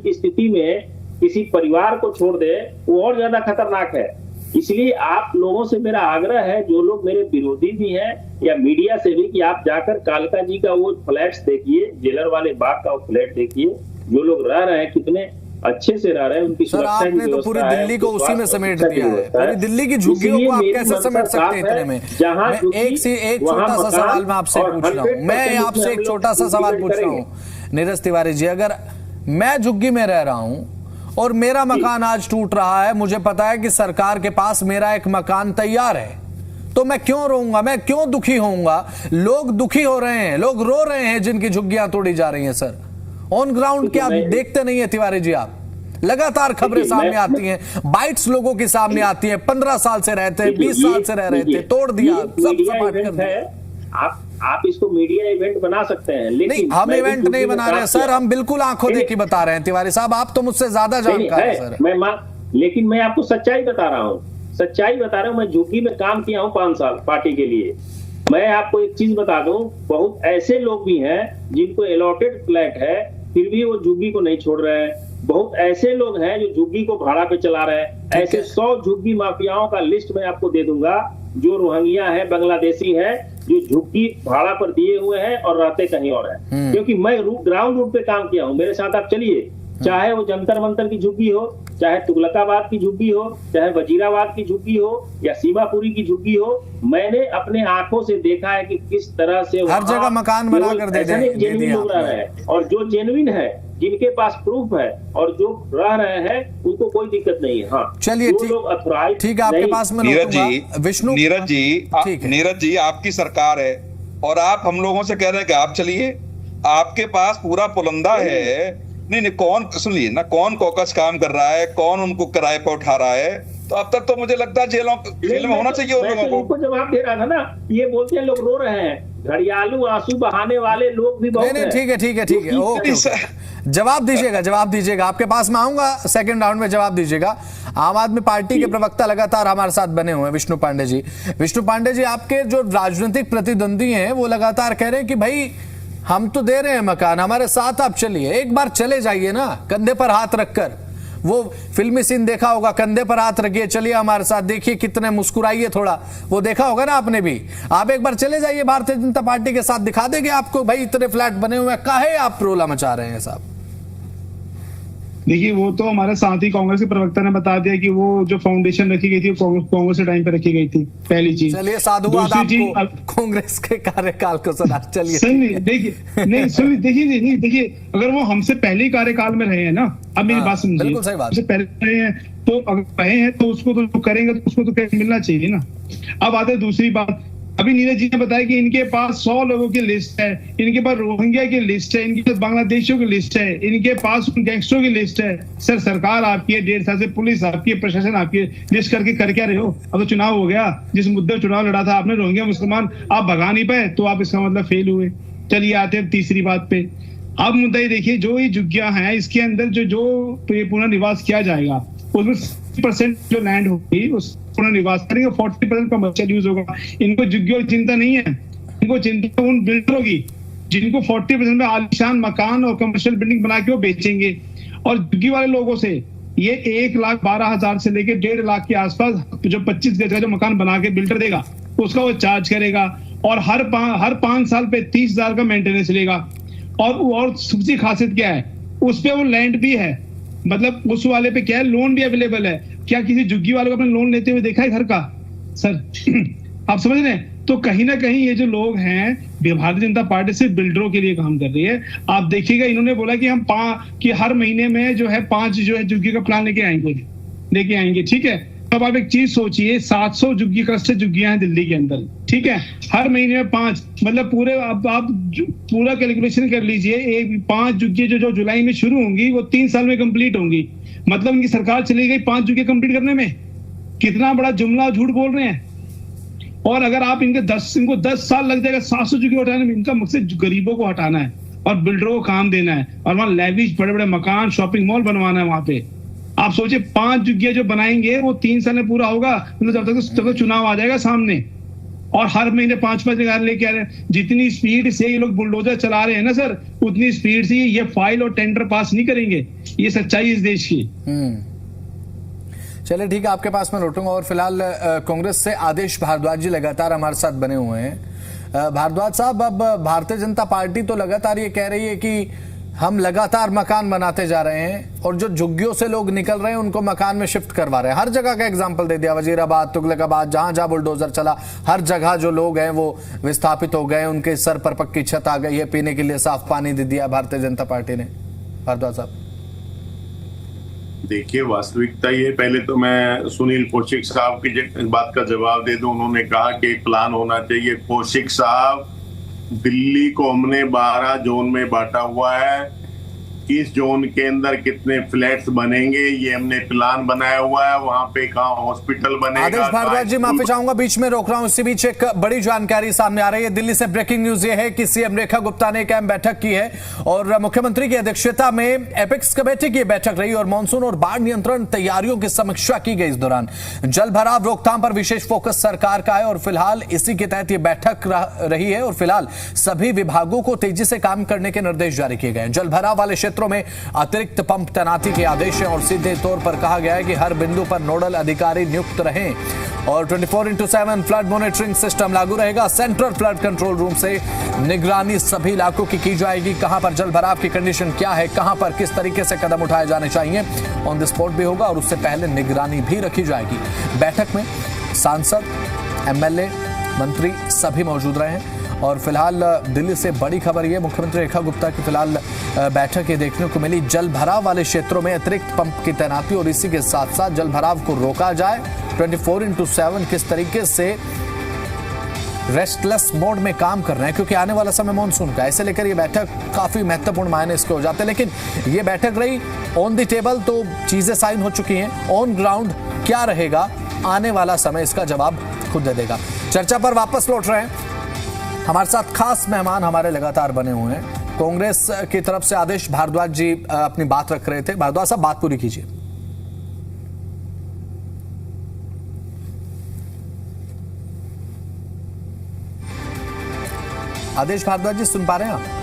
स्थिति में किसी परिवार को छोड़ दे, वो और ज्यादा खतरनाक है। इसलिए आप लोगों से मेरा आग्रह है, जो लोग मेरे विरोधी भी हैं या मीडिया से भी, कि आप जाकर कालका जी का वो फ्लैट्स देखिए, जेलर वाले बाग का वो फ्लैट देखिए, जो लोग रह रहे हैं कितने अच्छे से रह रहे हैं, उनकी सर आपने तो पूरी दिल्ली को उसी में समेट दिया है, पूरी दिल्ली की झुग्गियों को आप कैसे समेट सकते हैं इतने में? मैं एक छोटा सा सवाल मैं आपसे पूछ रहा हूँ, मैं आपसे एक छोटा सा सवाल पूछ रहा हूँ नीरज तिवारी जी, अगर मैं झुग्गी में रह रहा हूँ और मेरा मकान आज टूट रहा है, मुझे पता है कि सरकार के पास मेरा एक मकान तैयार है, तो मैं क्यों रोऊंगा, मैं क्यों दुखी होऊंगा? लोग दुखी हो रहे हैं, लोग रो रहे हैं जिनकी झुग्गियां तोड़ी जा रही हैं। सर ऑन ग्राउंड क्या देखते नहीं है तिवारी जी आप? लगातार खबरें सामने आती हैं, बाइट्स लोगों के सामने आती हैं, 15 साल से रहते हैं, 20 साल से रह रहे थे, तोड़ दिया, सब सपाट कर दिया। आप इसको मीडिया इवेंट बना सकते हैं, लेकिन नहीं, हम इवेंट नहीं बना रहे सर, हम बिल्कुल आंखों देखी बता रहे हैं। तिवारी साहब आप तो मुझसे ज्यादा जानकार हैं सर। लेकिन मैं आपको सच्चाई बता रहा हूँ, सच्चाई बता रहा हूँ। मैं झुग्गी में काम किया हूँ 5 साल पार्टी के लिए। मैं आपको एक चीज बता दूं, बहुत ऐसे लोग भी हैं जिनको अलॉटेड फ्लैट है, फिर भी वो झुग्गी को नहीं छोड़ रहे हैं। बहुत ऐसे लोग हैं जो झुग्गी को भाड़ा पे चला रहे हैं। ऐसे 100 झुग्गी माफियाओं का लिस्ट मैं आपको दे दूंगा, जो रोहिंग्या है, बांग्लादेशी है, जो झुग्गी भाड़ा पर दिए हुए हैं और रहते कहीं और है। क्योंकि मैं ग्राउंड रूट पे काम किया हूँ, मेरे साथ आप चलिए, चाहे वो जंतर मंतर की झुग्गी हो, चाहे तुगलकाबाद की झुग्गी हो, चाहे वजीराबाद की झुग्गी हो या सीमापुरी की झुग्गी हो, मैंने अपने आंखों से देखा है कि किस तरह से हर जगह मकान बना कर दे जेन्युइन लोग रह रहे हैं, और जो जेन्युइन है, जिनके पास प्रूफ है और जो रह रहे हैं, उनको कोई दिक्कत नहीं है। हाँ चलिए ठीक है, आपके पास में विष्णु नीरज जी आपकी सरकार है और आप हम लोगों से कह रहे हैं कि आप चलिए, आपके पास पूरा पुलंदा है। नहीं, कौन, सुनिए ना, कौन कॉकस काम कर रहा है, कौन उनको किराए पर उठा रहा है? तो अब तक तो मुझे लगता है जेल में होना चाहिए उन लोगों को। जवाब दे रहा था ना, ये बोलते हैं लोग रो रहे हैं, घड़ियालू आंसू बहाने वाले लोग भी बहुत हैं। ठीक है ओके। जवाब दीजिएगा, आपके पास में आऊंगा सेकंड राउंड में, जवाब दीजिएगा। आम आदमी पार्टी के प्रवक्ता लगातार हमारे साथ बने हुए हैं विष्णु पांडे जी, आपके जो राजनीतिक प्रतिद्वंदी हैं वो लगातार कह रहे हैं कि भाई हम तो दे रहे हैं मकान, हमारे साथ आप चलिए, एक बार चले जाइए ना, कंधे पर हाथ रखकर। वो फिल्मी सीन देखा होगा, कंधे पर हाथ रखिए, चलिए हमारे साथ, देखिए कितने मुस्कुराइए थोड़ा, वो देखा होगा ना आपने भी। आप एक बार चले जाइए भारतीय जनता पार्टी के साथ, दिखा देंगे आपको भाई इतने फ्लैट बने हुए हैं, काहे आप रोला मचा रहे हैं साहब? देखिए, वो तो हमारे साथी कांग्रेस के प्रवक्ता ने बता दिया कि वो जो फाउंडेशन रखी गई थी कांग्रेस के टाइम पे रखी गई थी, पहली चीज। चलिए साधुवाद आपको कांग्रेस के कार्यकाल को सुना। चलिए देखिए, अगर वो हमसे पहले कार्यकाल में रहे हैं ना, अब मेरी बात समझिए, हमसे पहले रहे हैं तो अगर रहे हैं तो उसको तो करेंगे, तो उसको तो मिलना चाहिए ना। अब आते हैं दूसरी बात, अभी नीरज जी ने बताया कि इनके पास 100 लोगों की लिस्ट है, इनके पास रोहिंग्या की लिस्ट है, इनके पास बांग्लादेशियों की लिस्ट है, इनके पास गैंगस्टरों की लिस्ट है। सर सरकार आपकी है, 1.5 साल से पुलिस आपकी है, प्रशासन आपकी है, लिस्ट करके कर क्या रहे हो? अब तो चुनाव हो गया, जिस मुद्दे चुनाव लड़ा था आपने, रोहिंग्या मुसलमान आप भगा नहीं पाए, तो आप इसका मतलब फेल हुए। चलिए आते हैं तीसरी बात पे। अब मुद्दा ये देखिए, जो ये झुग्गियां हैं, इसके अंदर जो पुनर्निवास किया जाएगा, उसमें 60% जो लैंड होगी उस पुनर्निवास करेंगे, 40% का मर्चेंट यूज होगा। इनको झुग्गियों की चिंता नहीं है, इनको चिंता उन बिल्डरों की जिनको 40% में आलीशान मकान और कमर्शियल बिल्डिंग बना के वो बेचेंगे। और झुग्गी वाले लोगों से ये 1,12,000 से लेकर 1.5 लाख के आसपास जो 25 गज का जो मकान बना के बिल्डर देगा, उसका वो चार्ज करेगा, और हर 5 साल पे 30,000 का मेंटेनेंस लेगा। और सबसे खासियत क्या है, उस पे वो लैंड भी है, मतलब उस वाले पे क्या है, लोन भी अवेलेबल है। क्या किसी झुग्गी वाले को अपने लोन लेते हुए देखा है घर का? सर आप समझ रहे हैं? तो कहीं ना कहीं ये जो लोग हैं, भारतीय जनता पार्टी सिर्फ बिल्डरों के लिए काम कर रही है। आप देखिएगा, इन्होंने बोला कि हम कि हर महीने में जो है 5 जो है झुग्गी का प्लान लेके आएंगे, ठीक है। अब आप एक चीज सोचिए, 700 झुग्गी क्लस्टर झुग्गियां हैं दिल्ली के अंदर, ठीक है, हर महीने में 5, मतलब पूरे आप पूरा कैलकुलेशन कर लीजिए, एक 5 झुग्गी जो जुलाई में शुरू होंगी वो 3 साल में कंप्लीट होंगी। मतलब इनकी सरकार चली गई 5 झुग्गी कंप्लीट करने में। कितना बड़ा जुमला झूठ बोल रहे हैं। और अगर आप इनको 10 साल लग जाएगा 700 झुग्गी हटाने में। इनका मकसद गरीबों को हटाना है और बिल्डरों को काम देना है और वहां लेविश बड़े बड़े मकान शॉपिंग मॉल बनवाना है वहां पे। आप सोचिए 5 झुग्गियां जो बनाएंगे वो 3 साल में पूरा होगा, मतलब जब तक चुनाव आ जाएगा सामने। और हर महीने 5-5 गाड़ी लेके आ रहे हैं। जितनी स्पीड से ये लोग बुलडोजर चला रहे हैं ना सर, उतनी स्पीड से ये फाइल और टेंडर पास नहीं करेंगे। ये सच्चाई इस देश की। चलिए ठीक है, आपके पास मैं लौटूंगा। और फिलहाल कांग्रेस से आदेश भारद्वाज जी लगातार हमारे साथ बने हुए हैं। भारद्वाज साहब, अब भारतीय जनता पार्टी तो लगातार ये कह रही है कि हम लगातार मकान बनाते जा रहे हैं और जो झुग्गियों से लोग निकल रहे हैं उनको मकान में शिफ्ट करवा रहे हैं। हर जगह का एग्जांपल दे दिया, वजीराबाद, तुगलकाबाद, जहां जहां बुलडोजर चला हर जगह जो लोग हैं वो विस्थापित हो गए, उनके सर पर पक्की छत आ गई है, पीने के लिए साफ पानी दे दिया भारतीय जनता पार्टी ने। भारद्वाज साहब देखिए, वास्तविकता ये, पहले तो मैं सुनील कौशिक साहब की बात का जवाब दे दूं। उन्होंने कहा कि एक प्लान होना चाहिए। कौशिक साहब, दिल्ली को हमने 12 जोन में बांटा हुआ है। किस जोन के अंदर कितने फ्लैट्स बनेंगे ये हमने प्लान बनाया हुआ है। वहां पे कहाँ हॉस्पिटल बनेगा। आदेश भारद्वाज जी, माफी चाहूंगा बीच में रोक रहा हूं। इसी बीच एक बड़ी जानकारी सामने आ रही है। दिल्ली से ब्रेकिंग न्यूज ये है कि सीएम रेखा गुप्ता ने एक अहम बैठक की है और मुख्यमंत्री की अध्यक्षता में एपेक्स कमेटी की बैठक रही और मानसून और बाढ़ नियंत्रण तैयारियों की समीक्षा की गई। इस दौरान जल भराव रोकथाम पर विशेष फोकस सरकार का है और फिलहाल इसी के तहत ये बैठक रही है और फिलहाल सभी विभागों को तेजी से काम करने के निर्देश जारी किए गए हैं। जल भराव वाले क्षेत्रों में अतिरिक्त पंप तैनाती के आदेश हैं और सीधे तौर पर कहा गया है कि हर बिंदु पर नोडल अधिकारी नियुक्त रहें और 24/7 फ्लड मॉनिटरिंग सिस्टम लागू रहेगा। सेंट्रल फ्लड कंट्रोल रूम से निगरानी सभी इलाकों की जाएगी। कहां पर जल भराव की कंडीशन क्या है, कहां पर किस तरीके से कदम उठाए जाने चाहिए, ऑन द स्पॉट भी होगा और उससे पहले निगरानी भी रखी जाएगी। बैठक में सांसद, एमएलए, मंत्री सभी मौजूद रहे हैं और फिलहाल दिल्ली से बड़ी खबर ये, मुख्यमंत्री रेखा गुप्ता की फिलहाल बैठक ये देखने को मिली। जल भराव वाले क्षेत्रों में अतिरिक्त पंप की तैनाती और इसी के साथ साथ जल भराव को रोका जाए। 24/7 किस तरीके से रेस्टलेस मोड में काम कर रहे हैं, क्योंकि आने वाला समय मानसून का, ऐसे लेकर ये बैठक काफी महत्वपूर्ण मायने इसके हो जाते हैं। लेकिन ये बैठक रही ऑन द टेबल, तो चीजें साइन हो चुकी हैं। ऑन ग्राउंड क्या रहेगा, आने वाला समय इसका जवाब खुद दे देगा। चर्चा पर वापस लौट रहे हैं। हमारे साथ खास मेहमान हमारे लगातार बने हुए हैं। कांग्रेस की तरफ से आदेश भारद्वाज जी अपनी बात रख रहे थे। भारद्वाज साहब, बात पूरी कीजिए। आदेश भारद्वाज जी, सुन पा रहे हैं आप?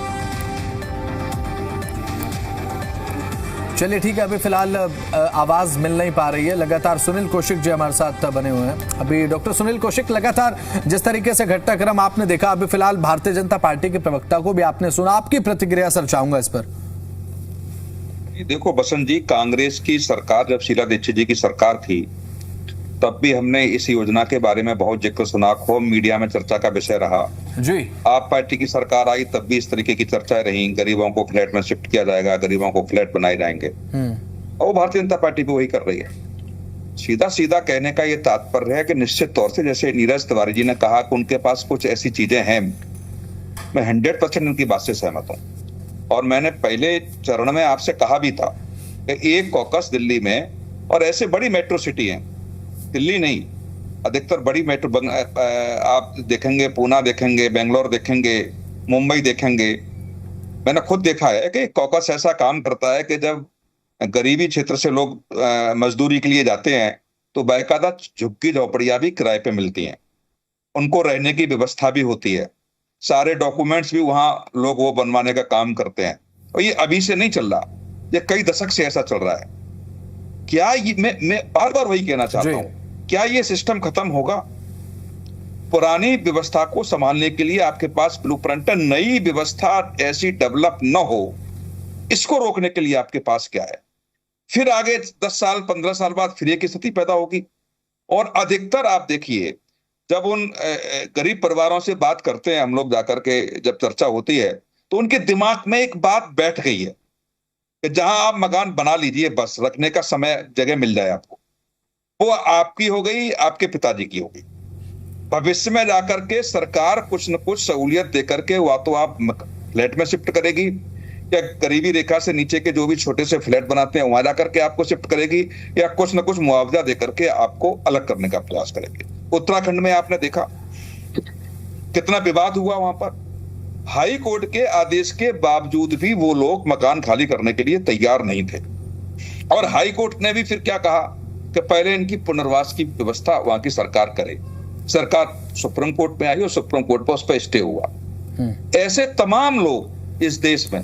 चलिए ठीक है, अभी फिलहाल आवाज मिल नहीं पा रही है। लगातार सुनील कौशिक जी हमारे साथ बने हुए हैं। अभी डॉक्टर सुनील कौशिक, लगातार जिस तरीके से घटनाक्रम आपने देखा, अभी फिलहाल भारतीय जनता पार्टी के प्रवक्ता को भी आपने सुना, आपकी प्रतिक्रिया सर चाहूंगा इस पर। देखो बसंत जी, कांग्रेस की सरकार जब शीला दीक्षित जी की सरकार थी तब भी हमने इस योजना के बारे में बहुत जिक्र सुना, खूब मीडिया में चर्चा का विषय रहा जी। आप पार्टी की सरकार आई तब भी इस तरीके की चर्चाएं रही, गरीबों को फ्लैट में शिफ्ट किया जाएगा, गरीबों को फ्लैट बनाए जाएंगे और भारतीय जनता पार्टी भी वही कर रही है। सीधा सीधा कहने का ये तात्पर्य है कि निश्चित तौर से, जैसे नीरज तिवारी जी ने कहा कि उनके पास कुछ ऐसी चीजें हैं, मैं 100% उनकी बात से सहमत हूं और मैंने पहले चरण में आपसे कहा भी था कि एक कॉकस दिल्ली में, और ऐसे बड़ी मेट्रो सिटी है, दिल्ली नहीं, अधिकतर बड़ी मेट्रो आप देखेंगे, पूना देखेंगे, बेंगलोर देखेंगे, मुंबई देखेंगे। मैंने खुद देखा है कि कॉकस ऐसा काम करता है कि जब गरीबी क्षेत्र से लोग मजदूरी के लिए जाते हैं तो बाकायदा झुग्गी झोपड़ियां भी किराए पे मिलती हैं, उनको रहने की व्यवस्था भी होती है, सारे डॉक्यूमेंट्स भी वहां लोग वो बनवाने का काम करते हैं। और ये अभी से नहीं चल रहा, ये कई दशक से ऐसा चल रहा है। क्या ये, मैं बार बार वही कहना चाहता हूं, क्या ये सिस्टम खत्म होगा? पुरानी व्यवस्था को संभालने के लिए आपके पास ब्लूप्रिंट है, नई व्यवस्था ऐसी डेवलप न हो, इसको रोकने के लिए आपके पास क्या है? फिर आगे 10 साल 15 साल बाद फिर एक स्थिति पैदा होगी। और अधिकतर आप देखिए, जब उन गरीब परिवारों से बात करते हैं हम लोग जाकर के, जब चर्चा होती है तो उनके दिमाग में एक बात बैठ गई है कि जहां आप मकान बना लीजिए, बस रखने का समय जगह मिल जाए आपको। वो आपकी हो गई, आपके पिताजी की हो गई। भविष्य में जाकर के सरकार कुछ न कुछ सहूलियत देकर के या तो आप फ्लैट में शिफ्ट करेगी, या गरीबी रेखा से नीचे के जो भी छोटे से फ्लैट बनाते हैं वहां जाकर के आपको शिफ्ट करेगी, या कुछ न कुछ मुआवजा देकर के आपको अलग करने का प्रयास करेगी। उत्तराखंड में आपने देखा कितना विवाद हुआ, वहां पर हाई कोर्ट के आदेश के बावजूद भी वो लोग मकान खाली करने के लिए तैयार नहीं थे, और हाई कोर्ट ने भी फिर क्या कहा कि पहले इनकी पुनर्वास की व्यवस्था वहां की सरकार करे। सरकार सुप्रीम कोर्ट में आई और सुप्रीम कोर्ट पर उस पर स्टे हुआ। ऐसे तमाम लोग इस देश में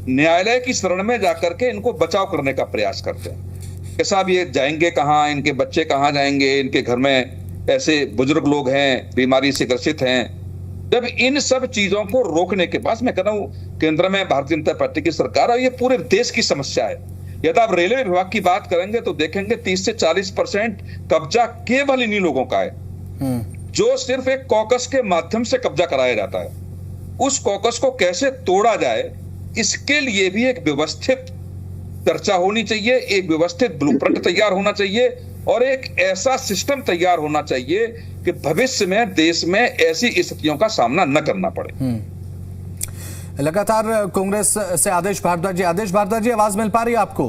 न्यायालय की शरण में जाकर के इनको बचाव करने का प्रयास करते हैं कि साहब ये जाएंगे कहाँ, इनके बच्चे कहाँ जाएंगे, इनके घर में ऐसे बुजुर्ग लोग हैं, बीमारी से ग्रसित हैं। जब इन सब चीजों को रोकने के बाद मैं कह रहा हूं केंद्र में भारतीय जनता पार्टी की सरकार है, ये पूरे देश की समस्या है। यदि आप रेलवे विभाग की बात करेंगे तो देखेंगे 30 से 40% कब्जा केवल इन्हीं लोगों का है, जो सिर्फ एक कॉकस के माध्यम से कब्जा कराया जाता है। उस कॉकस को कैसे तोड़ा जाए, इसके लिए भी एक व्यवस्थित चर्चा होनी चाहिए, एक व्यवस्थित ब्लूप्रिंट तैयार होना चाहिए, और एक ऐसा सिस्टम तैयार होना चाहिए कि भविष्य में देश में ऐसी स्थितियों का सामना न करना पड़े। लगातार कांग्रेस से आदेश भारद्वाज जी, आवाज मिल पा रही है आपको?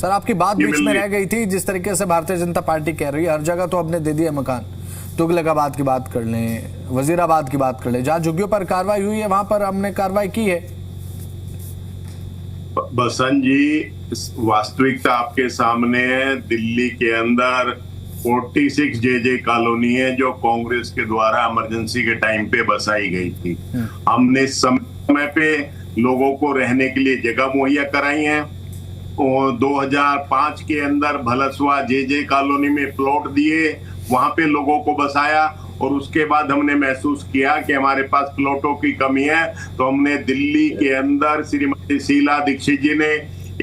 सर, आपकी बात बीच में रह गई थी। जिस तरीके से भारतीय जनता पार्टी कह रही है हर जगह तो हमने दे दिया मकान, तुगलकाबाद की बात कर लें, वजीराबाद की बात कर लें, जहां झुग्गियों पर कार्रवाई हुई है वहां पर हमने कार्रवाई की है। बसंत जी, वास्तविकता आपके सामने है। दिल्ली के अंदर 46 जे कॉलोनी है जो कांग्रेस के द्वारा इमरजेंसी के टाइम पे बसाई गई थी। हमने समय पे लोगों को रहने के लिए जगह मुहैया कराई है, और 2005 के अंदर भलसवा जे कॉलोनी में प्लॉट दिए, वहां पे लोगों को बसाया, और उसके बाद हमने महसूस किया कि हमारे पास प्लॉटों की कमी है, तो हमने दिल्ली के अंदर श्रीमती शीला दीक्षित जी ने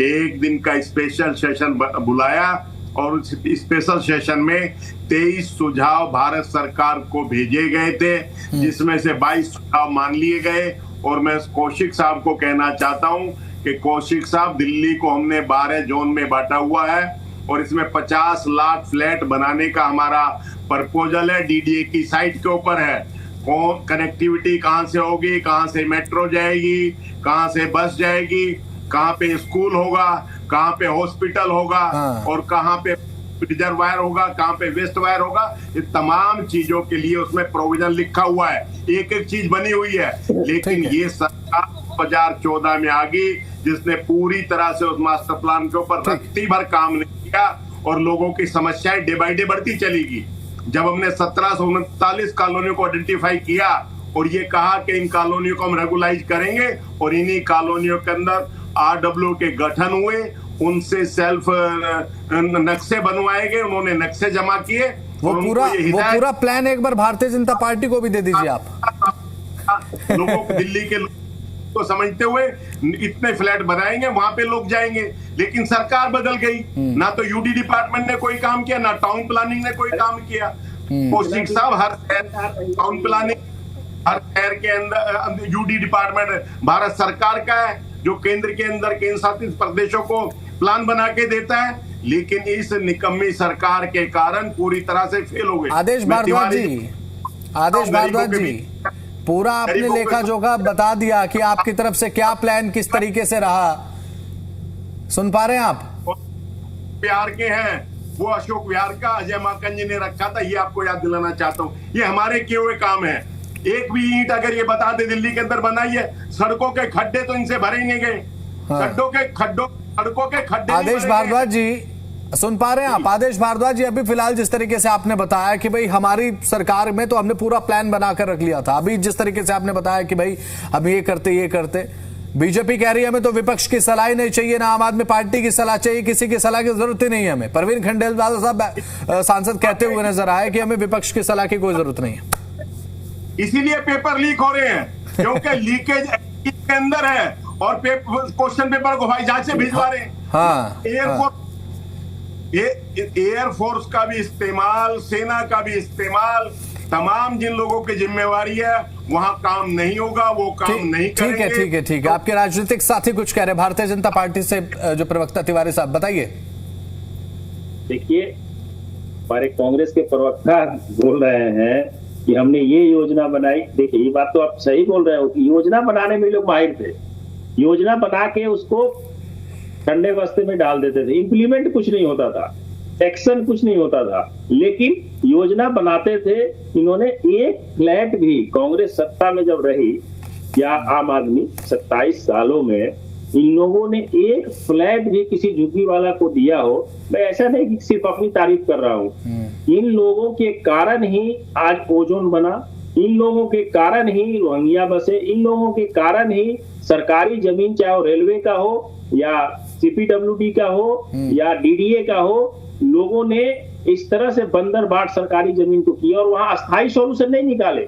एक दिन का स्पेशल सेशन बुलाया, और उस स्पेशल सेशन में 23 सुझाव भारत सरकार को भेजे गए थे, जिसमें से 22 सुझाव मान लिए गए। और मैं कौशिक साहब को कहना चाहता हूं कि कौशिक साहब, दिल्ली को हमने 12 जोन में बांटा हुआ है, और इसमें 50 लाख फ्लैट बनाने का हमारा प्रपोजल है। डीडीए की साइट के ऊपर है, कनेक्टिविटी कहां से होगी, कहां से मेट्रो जाएगी, कहां से बस जाएगी, कहां पे स्कूल होगा, कहां पे हॉस्पिटल होगा, और कहां पे रिजर्वायर होगा, कहां पे वेस्ट वायर होगा। ये तमाम चीजों के लिए उसमें प्रोविजन लिखा हुआ है, एक एक चीज बनी हुई है। लेकिन ये सरकार 2014 में आ गई, जिसने पूरी तरह से उस मास्टर प्लान के ऊपर रत्ती भर काम नहीं किया, और लोगों की समस्याएं डे बाय डे बढ़ती चलेगी। जब हमने 1739 कॉलोनियों को आइडेंटिफाई किया और ये कहा कि इन कॉलोनियों को हम रेगुलाइज करेंगे, और इन्हीं कॉलोनियों के अंदर RW के गठन हुए, उनसे सेल्फ नक्शे बनवाए गए, उन्होंने नक्शे जमा किए। वो पूरा प्लान एक बार भारतीय जनता पार्टी को भी दे दीजिए आप। लोगों को, दिल्ली के लोगों को समझते हुए इतने फ्लैट बनाएंगे, वहां पे लोग जाएंगे। लेकिन सरकार बदल गई, ना तो यूडी डिपार्टमेंट ने कोई काम किया, ना टाउन प्लानिंग ने कोई काम किया। कौशिक साहब, हर टाउन प्लानिंग हर शहर के अंदर यूडी डिपार्टमेंट भारत सरकार का है, जो केंद्र के अंदर केंद्र शासित प्रदेशों को प्लान बना के देता है। लेकिन इस निकम्मी सरकार के कारण पूरी तरह से फेल हो गई। आदेश भारद्वाज जी, पूरा आपने लेखा जोखा बता दिया कि आपकी तरफ से क्या प्लान किस तरीके से रहा। सुन पा रहे हैं आप? बिहार के हैं, वो अशोक विहार का अजय माकन जी ने रखा था, ये आपको याद दिलाना चाहता हूँ। ये हमारे किए हुए काम है। एक भी ईंट अगर ये बता दे दिल्ली के अंदर बनाई है, सड़कों के खड्डे तो इनसे भरे ही नहीं गए। सड़कों के खड्डे। आदेश भारद्वाज जी, सुन पा रहे हैं आप? आदेश भारद्वाज जी, अभी फिलहाल जिस तरीके से आपने बताया कि भाई हमारी सरकार में तो हमने पूरा प्लान बनाकर रख लिया था, अभी जिस तरीके से आपने बताया कि भाई हम ये करते, बीजेपी कह रही है हमें तो विपक्ष की सलाह ही नहीं चाहिए, ना आम आदमी पार्टी की सलाह चाहिए, किसी की सलाह की जरूरत ही नहीं है हमें। परवीन खंडेलवाल साहब सांसद कहते हुए नजर आए कि हमें विपक्ष की सलाह की कोई जरूरत नहीं है। इसीलिए पेपर लीक हो रहे हैं, क्योंकि लीकेज के अंदर है, और क्वेश्चन पेपर को हवाई जहाज से भिजवा रहे हैं। एयरफोर्स का भी इस्तेमाल, सेना का भी इस्तेमाल, तमाम जिन लोगों की जिम्मेवारी है वहां काम नहीं होगा, वो काम नहीं करेंगे। ठीक है। आपके राजनीतिक साथी कुछ कह रहे हैं भारतीय जनता पार्टी से, जो प्रवक्ता तिवारी साहब, बताइए। देखिए, हमारे कांग्रेस के प्रवक्ता बोल रहे हैं कि हमने ये योजना बनाई। देखिए, ये बात तो आप सही बोल रहे हो, योजना बनाने में लोग माहिर थे, योजना बना के उसको ठंडे बस्ते में डाल देते थे, इम्प्लीमेंट कुछ नहीं होता था, एक्शन कुछ नहीं होता था, लेकिन योजना बनाते थे। इन्होंने एक फ्लैट भी, कांग्रेस सत्ता में जब रही या आम आदमी 27 सालों में, इन लोगों ने एक फ्लैट भी किसी झुग्गी वाला को दिया हो। मैं ऐसा नहीं कि सिर्फ अपनी तारीफ कर रहा हूँ, इन लोगों के कारण ही आज ओजोन बना, इन लोगों के कारण ही रोहिंग्या बसे, इन लोगों के कारण ही सरकारी जमीन, चाहे वो रेलवे का हो या सीपीडब्ल्यूडी का हो या डीडीए का हो, लोगों ने इस तरह से बंदर बाट सरकारी जमीन को किया और वहां अस्थायी सॉल्यूशन नहीं निकाले।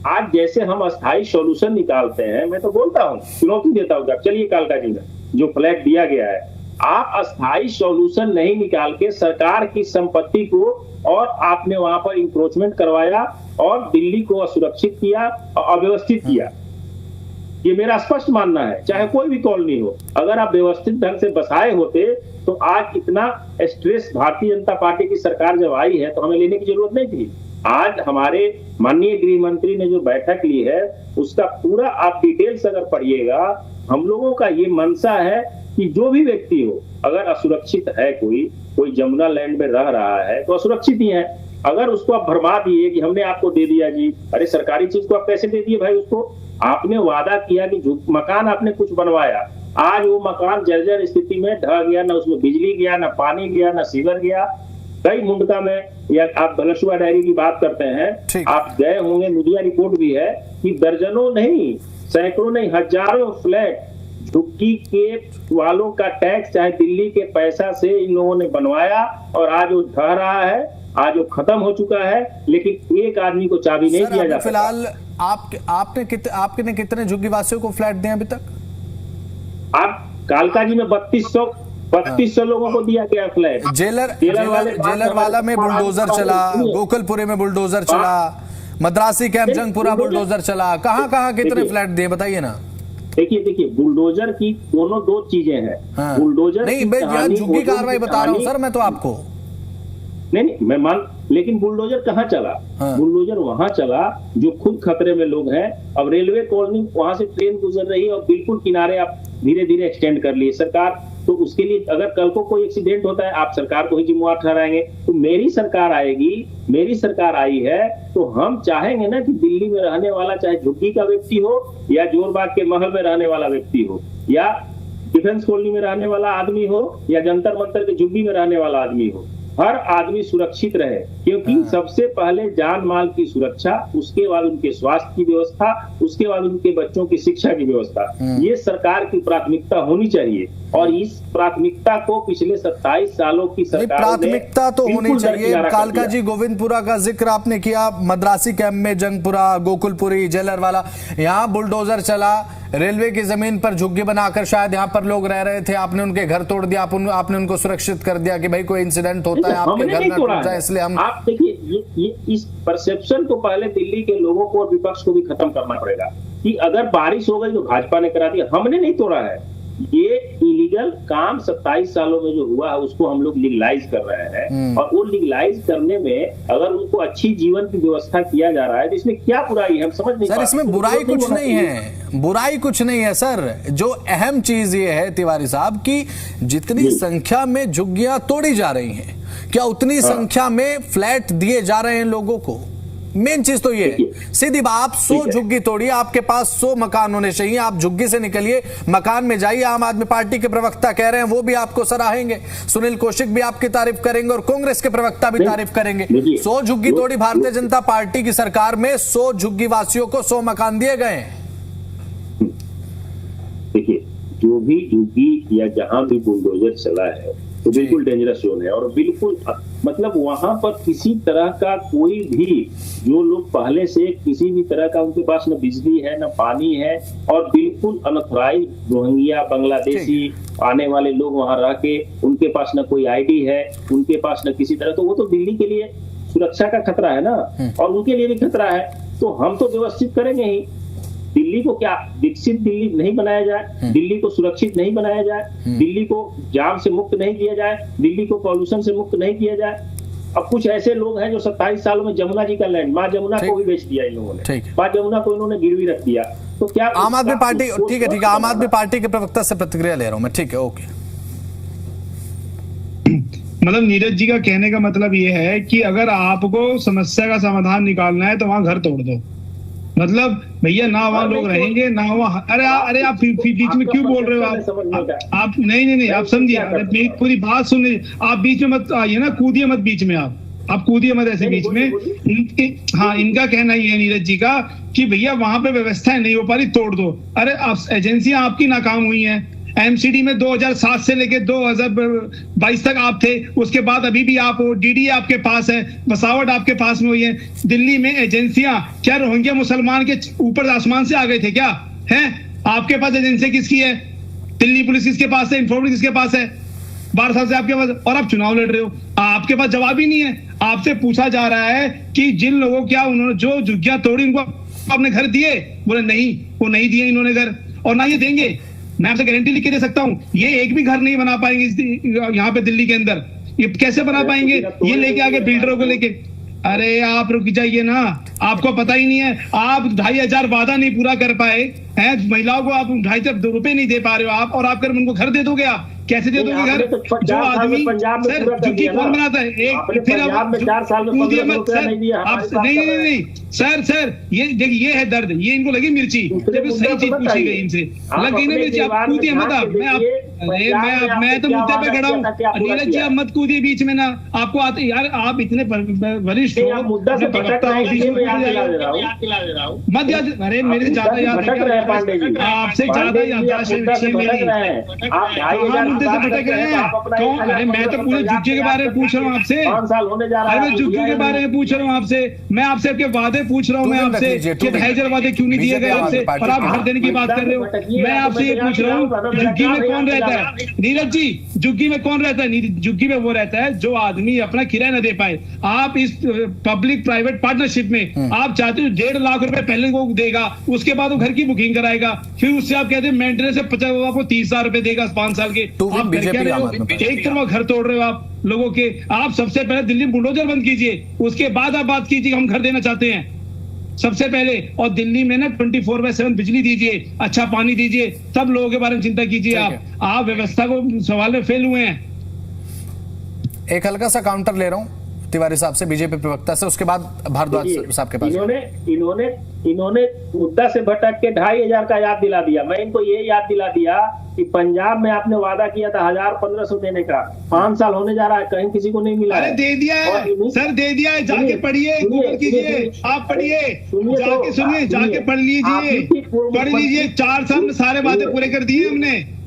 आज जैसे हम अस्थायी सॉल्यूशन निकालते हैं, मैं तो बोलता हूँ, चुनौती देता हूँ, चलिए कालका जी में जो फ्लैट दिया गया है, आप अस्थायी सॉल्यूशन नहीं निकाल के सरकार की संपत्ति को और आपने वहां पर इंक्रोचमेंट करवाया और दिल्ली को असुरक्षित किया और अव्यवस्थित किया। ये मेरा स्पष्ट मानना है, चाहे कोई भी कॉलोनी हो, अगर आप व्यवस्थित ढंग से बसाए होते तो आज इतना स्ट्रेस भारतीय जनता पार्टी की सरकार जब आई है तो हमें लेने की जरूरत नहीं थी। आज हमारे माननीय गृह मंत्री ने जो बैठक ली है उसका पूरा आप डिटेल्स अगर पढ़िएगा, हम लोगों का ये मंशा है कि जो भी व्यक्ति हो, अगर असुरक्षित है, कोई जमुना लैंड में रह रहा है तो असुरक्षित ही है। अगर उसको आप भरमा दिए कि हमने आपको दे दिया जी, अरे सरकारी चीज को आप कैसे दे दिए भाई? उसको आपने वादा किया कि जो मकान आपने कुछ बनवाया, आज वो मकान जर्जर स्थिति में ढह गया, ना उसमें बिजली गया, ना पानी गया, ना सीवर गया। कई मुंडका में, या आप धलसुआ डायरी की बात करते हैं, आप गए होंगे, मीडिया रिपोर्ट भी है कि दर्जनों नहीं, सैकड़ों नहीं, हजारों फ्लैट झुग्गी के वालों का टैक्स, चाहे दिल्ली के पैसा से इन लोगों ने बनवाया और आज वो ढह रहा है, आज वो खत्म हो चुका है, लेकिन एक आदमी को चाबी नहीं दिया जाता। फिलहाल आपने कितने झुग्गी वासियों को फ्लैट दिए अभी तक? आप कालका जी में 3200 लोगों को दिया गया फ्लैट। जेलर वाला में बुलडोजर चला, गोकुलपुरी में बुलडोजर चला, मद्रासी कैंप जंगपुरा बुलडोजर चला, कहाँ कितने फ्लैट दिए बताइए ना। देखिए बुलडोजर की दोनों दो चीजें हैं। बुलडोजर नहीं, मैं झुग्गी कार्रवाई बता रहा हूँ सर, मैं तो आपको नहीं मैं मान, लेकिन बुलडोजर कहाँ चला? बुलडोजर वहां चला जो खुद खतरे में लोग हैं। अब रेलवे कॉलोनी, वहां से ट्रेन गुजर रही है और बिल्कुल किनारे आप धीरे धीरे एक्सटेंड कर लिए सरकार, तो उसके लिए अगर कल को कोई एक्सीडेंट होता है आप सरकार को ही जिम्मेवार ठहराएंगे। तो मेरी सरकार आएगी, मेरी सरकार आई है तो हम चाहेंगे ना कि दिल्ली में रहने वाला, चाहे झुग्गी का व्यक्ति हो या जोरबाग के महल में रहने वाला व्यक्ति हो या डिफेंस कॉलोनी में रहने वाला आदमी हो या जंतर मंतर के झुग्गी में रहने वाला आदमी हो, हर आदमी सुरक्षित रहे। क्योंकि सबसे पहले जान माल की सुरक्षा, उसके बाद उनके स्वास्थ्य की व्यवस्था, उसके बाद उनके बच्चों की शिक्षा की व्यवस्था, ये सरकार की प्राथमिकता होनी चाहिए। और इस प्राथमिकता को पिछले 27 सालों की सरकार, प्राथमिकता तो होनी चाहिए। कालका जी, गोविंदपुरा का जिक्र आपने किया, मद्रासी कैंप में जंगपुरा, गोकुलपुरी, जेलर वाला, यहाँ बुलडोजर चला, रेलवे की जमीन पर झुग्गी बनाकर शायद यहाँ पर लोग रह रहे थे, आपने उनके घर तोड़ दिया, आपने उनको सुरक्षित कर दिया कि भाई कोई इंसिडेंट होता है आपके घर में टूट जाए, इसलिए हम। आप देखिए, ये इस परसेप्शन को पहले दिल्ली के लोगों को और विपक्ष को भी खत्म करना पड़ेगा कि अगर बारिश हो गई तो भाजपा ने करा दिया, हमने नहीं तोड़ा है। ये इलीगल काम 27 सालों में जो हुआ है उसको हम लोग लीगलाइज कर रहे हैं, और वो लीगलाइज करने में अगर उनको अच्छी जीवन की व्यवस्था किया जा रहा है तो इसमें क्या बुराई है? हम समझ नहीं सर, इसमें बुराई कुछ नहीं है, बुराई कुछ नहीं है सर। जो अहम चीज ये है तिवारी साहब कि जितनी संख्या में झुग्गियां तोड़ी जा रही हैं, क्या उतनी संख्या में फ्लैट दिए जा रहे हैं लोगों को? मेन चीज तो ये है। सीधी बात, आप 100 झुग्गी तोड़िए, आपके पास 100 मकान होने चाहिए, आप झुग्गी से निकलिए, मकान में जाइए। आम आदमी पार्टी के प्रवक्ता कह रहे हैं, वो भी आपको सराहेंगे, सुनील कौशिक भी आपकी तारीफ करेंगे और कांग्रेस के प्रवक्ता भी तारीफ करेंगे। 100 झुग्गी तोड़ी भारतीय जनता पार्टी की सरकार में, 100 झुग्गी वासियों को 100 मकान दिए गए हैं। देखिए, जो भी झुग्गी या जहां भी बुलडोजर चला है तो बिल्कुल डेंजरस जोन है, और बिल्कुल मतलब वहां पर किसी तरह का कोई भी, जो लोग पहले से किसी भी तरह का, उनके पास न बिजली है न पानी है, और बिल्कुल अनऑथराइज्ड रोहिंग्या, बांग्लादेशी आने वाले लोग वहां रह के, उनके पास न कोई आईडी है, उनके पास न किसी तरह, तो वो तो दिल्ली के लिए सुरक्षा का खतरा है ना, और उनके लिए भी खतरा है। तो हम तो व्यवस्थित करेंगे ही। दिल्ली को क्या विकसित दिल्ली नहीं बनाया जाए, दिल्ली को सुरक्षित नहीं बनाया जाए, दिल्ली को जाम से मुक्त नहीं किया जाए, दिल्ली को पॉल्यूशन से मुक्त नहीं किया जाए, अब कुछ ऐसे लोग हैं जो 27 सालों में जमुना जी का लैंड, माँ जमुना को भी बेच दिया इन लोगों ने, माँ जमुना को इन्होंने गिरवी रख दिया। तो क्या आम आदमी पार्टी, ठीक है, आम आदमी पार्टी के प्रवक्ता से प्रतिक्रिया ले रहा हूं मैं, ठीक है, ओके। मतलब नीरज जी का कहने का मतलब ये है कि अगर आपको समस्या का समाधान निकालना है तो वहां घर तोड़ दो। मतलब भैया ना वहां लोग रहेंगे ना वहां, अरे आप बीच में क्यों बोल रहे हो आप नहीं आप समझिए, मेरी पूरी बात सुनिए, आप बीच में मत आइए ना, कूदिए मत बीच में, आप कूदिए मत ऐसे बीच में। हाँ, इनका कहना ये है नीरज जी का कि भैया वहां पे व्यवस्थाएं नहीं हो पा रही, तोड़ दो। अरे एजेंसियां आपकी नाकाम हुई हैं। एमसीडी में 2007 से लेके 2022 तक आप थे, उसके बाद अभी भी आप हो, डीडी आपके पास है, बसावट आपके पास में हुई है। दिल्ली में एजेंसियां क्या रोहिंग्या मुसलमान के ऊपर आसमान से आ गए थे क्या? हैं? आपके पास एजेंसी किसकी है? दिल्ली पुलिस किसके पास है? इंफॉर्मेशन किसके पास है? 12 साल से आपके पास, और आप चुनाव लड़ रहे हो, आपके पास जवाब ही नहीं है। आपसे पूछा जा रहा है कि जिन लोगों क्या उन्होंने जो झुग्गियां तोड़ी उनको आपने घर दिए? बोले नहीं, वो नहीं दिए इन्होंने घर, और ना ये देंगे। मैं आपसे गारंटी लिख के दे सकता हूं, ये एक भी घर नहीं बना पाएंगे यहाँ पे दिल्ली के अंदर। ये कैसे बना पाएंगे? ये लेके आगे बिल्डरों को लेके। अरे आप रुक जाइए ना, आपको पता ही नहीं है, आप 2500 वादा नहीं पूरा कर पाए हैं, महिलाओं को आप 2.5 रुपए नहीं दे पा रहे हो आप, और आप कर उनको घर दे दोगे? आप कैसे दे दोगे घर? जो आदमी सर झुग्गी कौन बनाता है? एक फिर आप कूदिए मत सर, आप नहीं सर ये देखिए, ये है दर्द, ये इनको लगी मिर्ची, जब सही चीज पूछी गई इनसे लग गई ना मिर्ची। आप कूदिए मत, मैं तो मुद्दे पे खड़ा हूँ। नीरज जी आप मत कूदिए बीच में ना, आपको आते यार, आप इतने वरिष्ठ हो, मत याद, अरे मेरे ज्यादा याद आपसे ज्यादा याददाश्त मुद्दे से भटक रहे हैं। कौन? अरे मैं तो पूरे झुग्गी के बारे में पूछ रहा हूँ आपसे, अरे झुग्गी के बारे में पूछ रहा हूँ आपसे, मैं आपसे आपके वादे पूछ रहा हूँ, मैं आपसे कि 2.5 वादे क्यों नहीं दिए गए आपसे, और आप घर देने की बात कर रहे हो। मैं आपसे ये पूछ रहा हूँ, झुग्गी में कौन रहता है? नीरज जी, झुग्गी में कौन रहता है? झुग्गी में वो रहता है जो आदमी अपना किराया न दे पाए। आप इस पब्लिक प्राइवेट पार्टनरशिप में आप चाहते हो 1.5 लाख रुपए पहले वो देगा, उसके बाद वो घर की बुकिंग कराएगा, फिर उससे आप कहते हैं मेंटेनेंस से 50 आपको 30,000 रुपए देगा 5 साल के। आप कर क्या रहे हो? एक तरफ घर तोड़ रहे हो आप लोगों के। आप सबसे पहले दिल्ली बुलडोजर बंद कीजिए, उसके बाद आप बात कीजिए हम घर देना चाहते हैं सबसे पहले। और दिल्ली में ना 24/7 बिजली दीजिए, अच्छा पानी दीजिए, तब लोगों के बारे में चिंता कीजिए। आप व्यवस्था को सवाल में फेल हुए हैं। एक हल्का सा काउंटर ले रहा हूं तिवारी साहब से, बीजेपी प्रवक्ता से, उसके बाद भारद्वाज साहब के पास। इन्होंने मुद्दा से भटक के 2,500 का याद दिला दिया। मैं इनको ये याद दिला दिया कि पंजाब में आपने वादा किया था 1,000-1,500 देने का, 5 साल होने जा रहा है, कहीं किसी को नहीं मिला। अरे दे दिया है सर, दे दिया है, जाके पढ़िए, गूगल कीजिए, आप पढ़िए, जाके सुनिए, जाके पढ़ लीजिए। 4 साल में सारे वादे पूरे कर दिए हमने।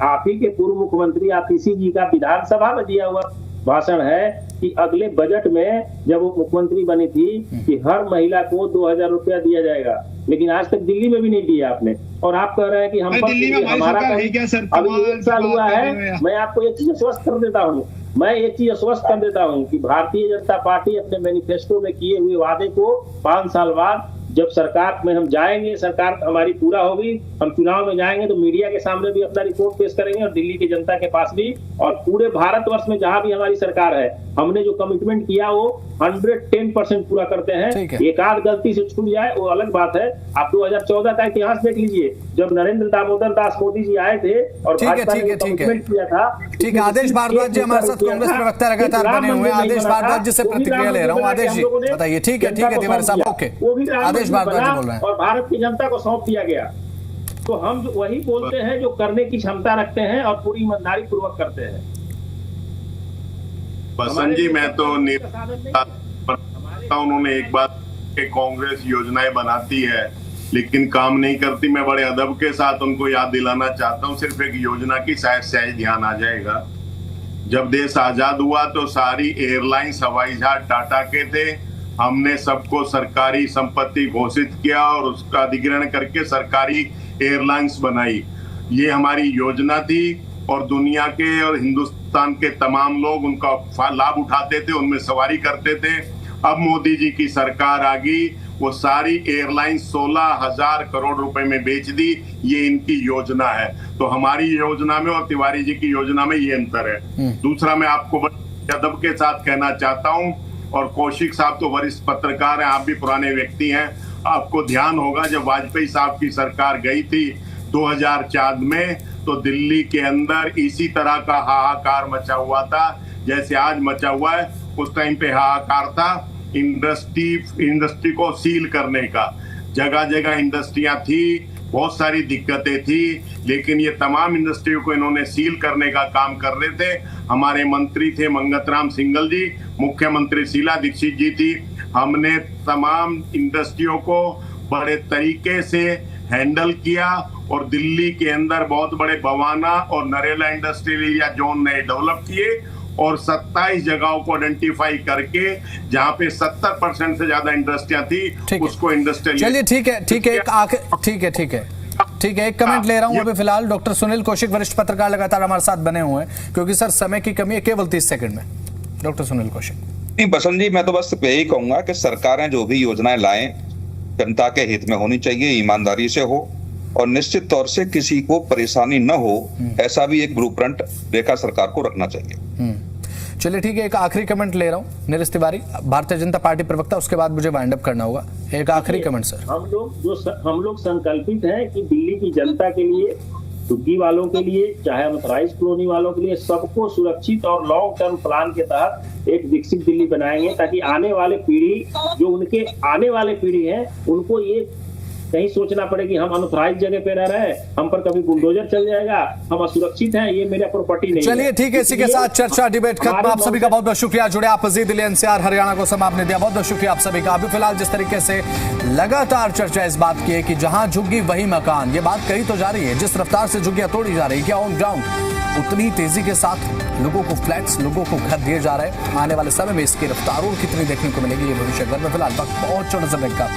आप ही के पूर्व मुख्यमंत्री आतिशी जी का विधानसभा में दिया हुआ भाषण है कि अगले बजट में जब वो मुख्यमंत्री बनी थी कि हर महिला को 2,000 रुपया दिया जाएगा, लेकिन आज तक दिल्ली में भी नहीं दिया आपने। और आप कह रहे हैं कि हम हमारा अभी 1 साल हुआ है। मैं आपको एक चीज स्पष्ट कर देता हूँ कि भारतीय जनता पार्टी अपने मैनिफेस्टो में किए हुए वादे को 5 साल बाद जब सरकार में हम जाएंगे, सरकार हमारी पूरा होगी, हम चुनाव में जाएंगे तो मीडिया के सामने भी अपना रिपोर्ट पेश करेंगे और दिल्ली की जनता के पास भी, और पूरे भारतवर्ष में जहां भी हमारी सरकार है, हमने जो कमिटमेंट किया वो 110% पूरा करते हैं। एक आध गलती से छूट जाए वो अलग बात है। आप 2014 का इतिहास देख लीजिए, जब नरेंद्र दामोदर दास मोदी जी आए थे और भाजपा ने कमिटमेंट किया था। ठीक है, आदेश भारद्वाज जी हमारे साथ कांग्रेस प्रवक्ता लगातार बने हुए हैं। आदेश भारद्वाज जी से प्रतिक्रिया ले रहा हूँ। आदेश जी बताइए। ठीक है तिवारी साहब, ओके, आदेश भारद्वाज जी बोल रहे हैं। और भारत की जनता को सौंप दिया गया, तो हम वही बोलते हैं जो करने की क्षमता रखते हैं और पूरी ईमानदारी पूर्वक करते हैं। बसंत जी, मैं तो उन्होंने एक बात कि कांग्रेस योजनाएं बनाती है लेकिन काम नहीं करती। मैं बड़े अदब के साथ उनको याद दिलाना चाहता हूं, सिर्फ एक योजना की शायद सहज ध्यान आ जाएगा। जब देश आजाद हुआ तो सारी एयरलाइंस, हवाई जहाज टाटा के थे। हमने सबको सरकारी संपत्ति घोषित किया और उसका अधिग्रहण करके सरकारी एयरलाइंस बनाई। ये हमारी योजना थी और दुनिया के और हिंदुस्तान के तमाम लोग उनका लाभ उठाते थे, उनमें सवारी करते थे। अब मोदी जी की सरकार आ गई, वो सारी एयरलाइन 16,000 करोड़ रुपए में बेच दी। ये इनकी योजना है। तो हमारी योजना में और तिवारी जी की योजना में ये अंतर है। दूसरा मैं आपको अदब के साथ कहना चाहता हूं। और कौशिक साहब तो वरिष्ठ पत्रकार हैं, आप भी पुराने व्यक्ति हैं, आपको ध्यान होगा जब वाजपेयी साहब की सरकार गई थी 2004 में, तो दिल्ली के अंदर इसी तरह का हाहाकार मचा हुआ था जैसे आज मचा हुआ है। उस टाइम पे हाहाकार था इंडस्ट्री को सील करने का। जगह जगह इंडस्ट्रियां थी, बहुत सारी दिक्कतें थी, लेकिन ये तमाम इंडस्ट्रियों को इन्होंने सील करने का काम कर रहे थे। हमारे मंत्री थे मंगतराम सिंघल जी, मुख्यमंत्री शीला दीक्षित जी थी। हमने तमाम इंडस्ट्रियों को बड़े तरीके से हैंडल किया और दिल्ली के अंदर बहुत बड़े बवाना और नरेला इंडस्ट्रियल एरिया जोन नए डेवलप किए और 27 जगहों को आइडेंटिफाई करके जहां पे 70% से ज्यादा इंडस्ट्रियां थी उसको इंडस्ट्रियल। चलिए ठीक है, एक कमेंट ले रहा हूं अभी फिलहाल। डॉक्टर सुनील कौशिक वरिष्ठ पत्रकार लगातार हमारे साथ बने हुए हैं क्योंकि सर समय की कमी है, केवल 30 सेकंड में। डॉक्टर सुनील कौशिक। नहीं बसंत जी, मैं तो बस यही कहूंगा कि सरकारें जो भी योजनाएं लाएं जनता के हित में होनी चाहिए, ईमानदारी से हो और निश्चित तौर से किसी को परेशानी न हो, ऐसा भी एक ब्लूप्रिंट रेखा सरकार को रखना चाहिए। चलिए ठीक है, एक आखिरी कमेंट ले रहा हूं नीरज तिवारी, भारतीय जनता पार्टी प्रवक्ता, उसके बाद मुझे वाइंड अप करना होगा। एक आखिरी कमेंट सर। हम लोग संकल्पित हैं कि दिल्ली की जनता के लिए, झुग्गी वालों के लिए, चाहे अनऑथराइज कॉलोनी वालों के लिए, सबको सुरक्षित और लॉन्ग टर्म प्लान के तहत एक विकसित दिल्ली बनाएंगे ताकि आने वाले पीढ़ी, जो उनके आने वाले पीढ़ी है, उनको ये कहीं सोचना पड़े कि हम अनऑथराइज जगह पे रह रहे हैं, हम पर कभी बुलडोजर चल जाएगा, हम असुरक्षित हैं, ये मेरा प्रॉपर्टी नहीं। चलिए ठीक है, इसी के साथ चर्चा डिबेट खत्म। आप सभी का बहुत बहुत शुक्रिया, जुड़े आप मजीद दिल्ली एनसीआर हरियाणा को समय आपने दिया, बहुत बहुत शुक्रिया आप सभी का। अभी फिलहाल जिस तरीके से लगातार चर्चा इस बात की है कि जहां झुग्गी वही मकान, ये बात कही तो जा रही है, जिस रफ्तार से झुग्गियां तोड़ी जा रही है, क्या ऑन ग्राउंड उतनी तेजी के साथ लोगों को फ्लैट्स, लोगों को घर दिए जा रहे हैं? आने वाले समय में इसकी रफ्तार और कितनी देखने को मिलेगी, ये भविष्य घर में। फिलहाल वक्त बहुत छोटा समय का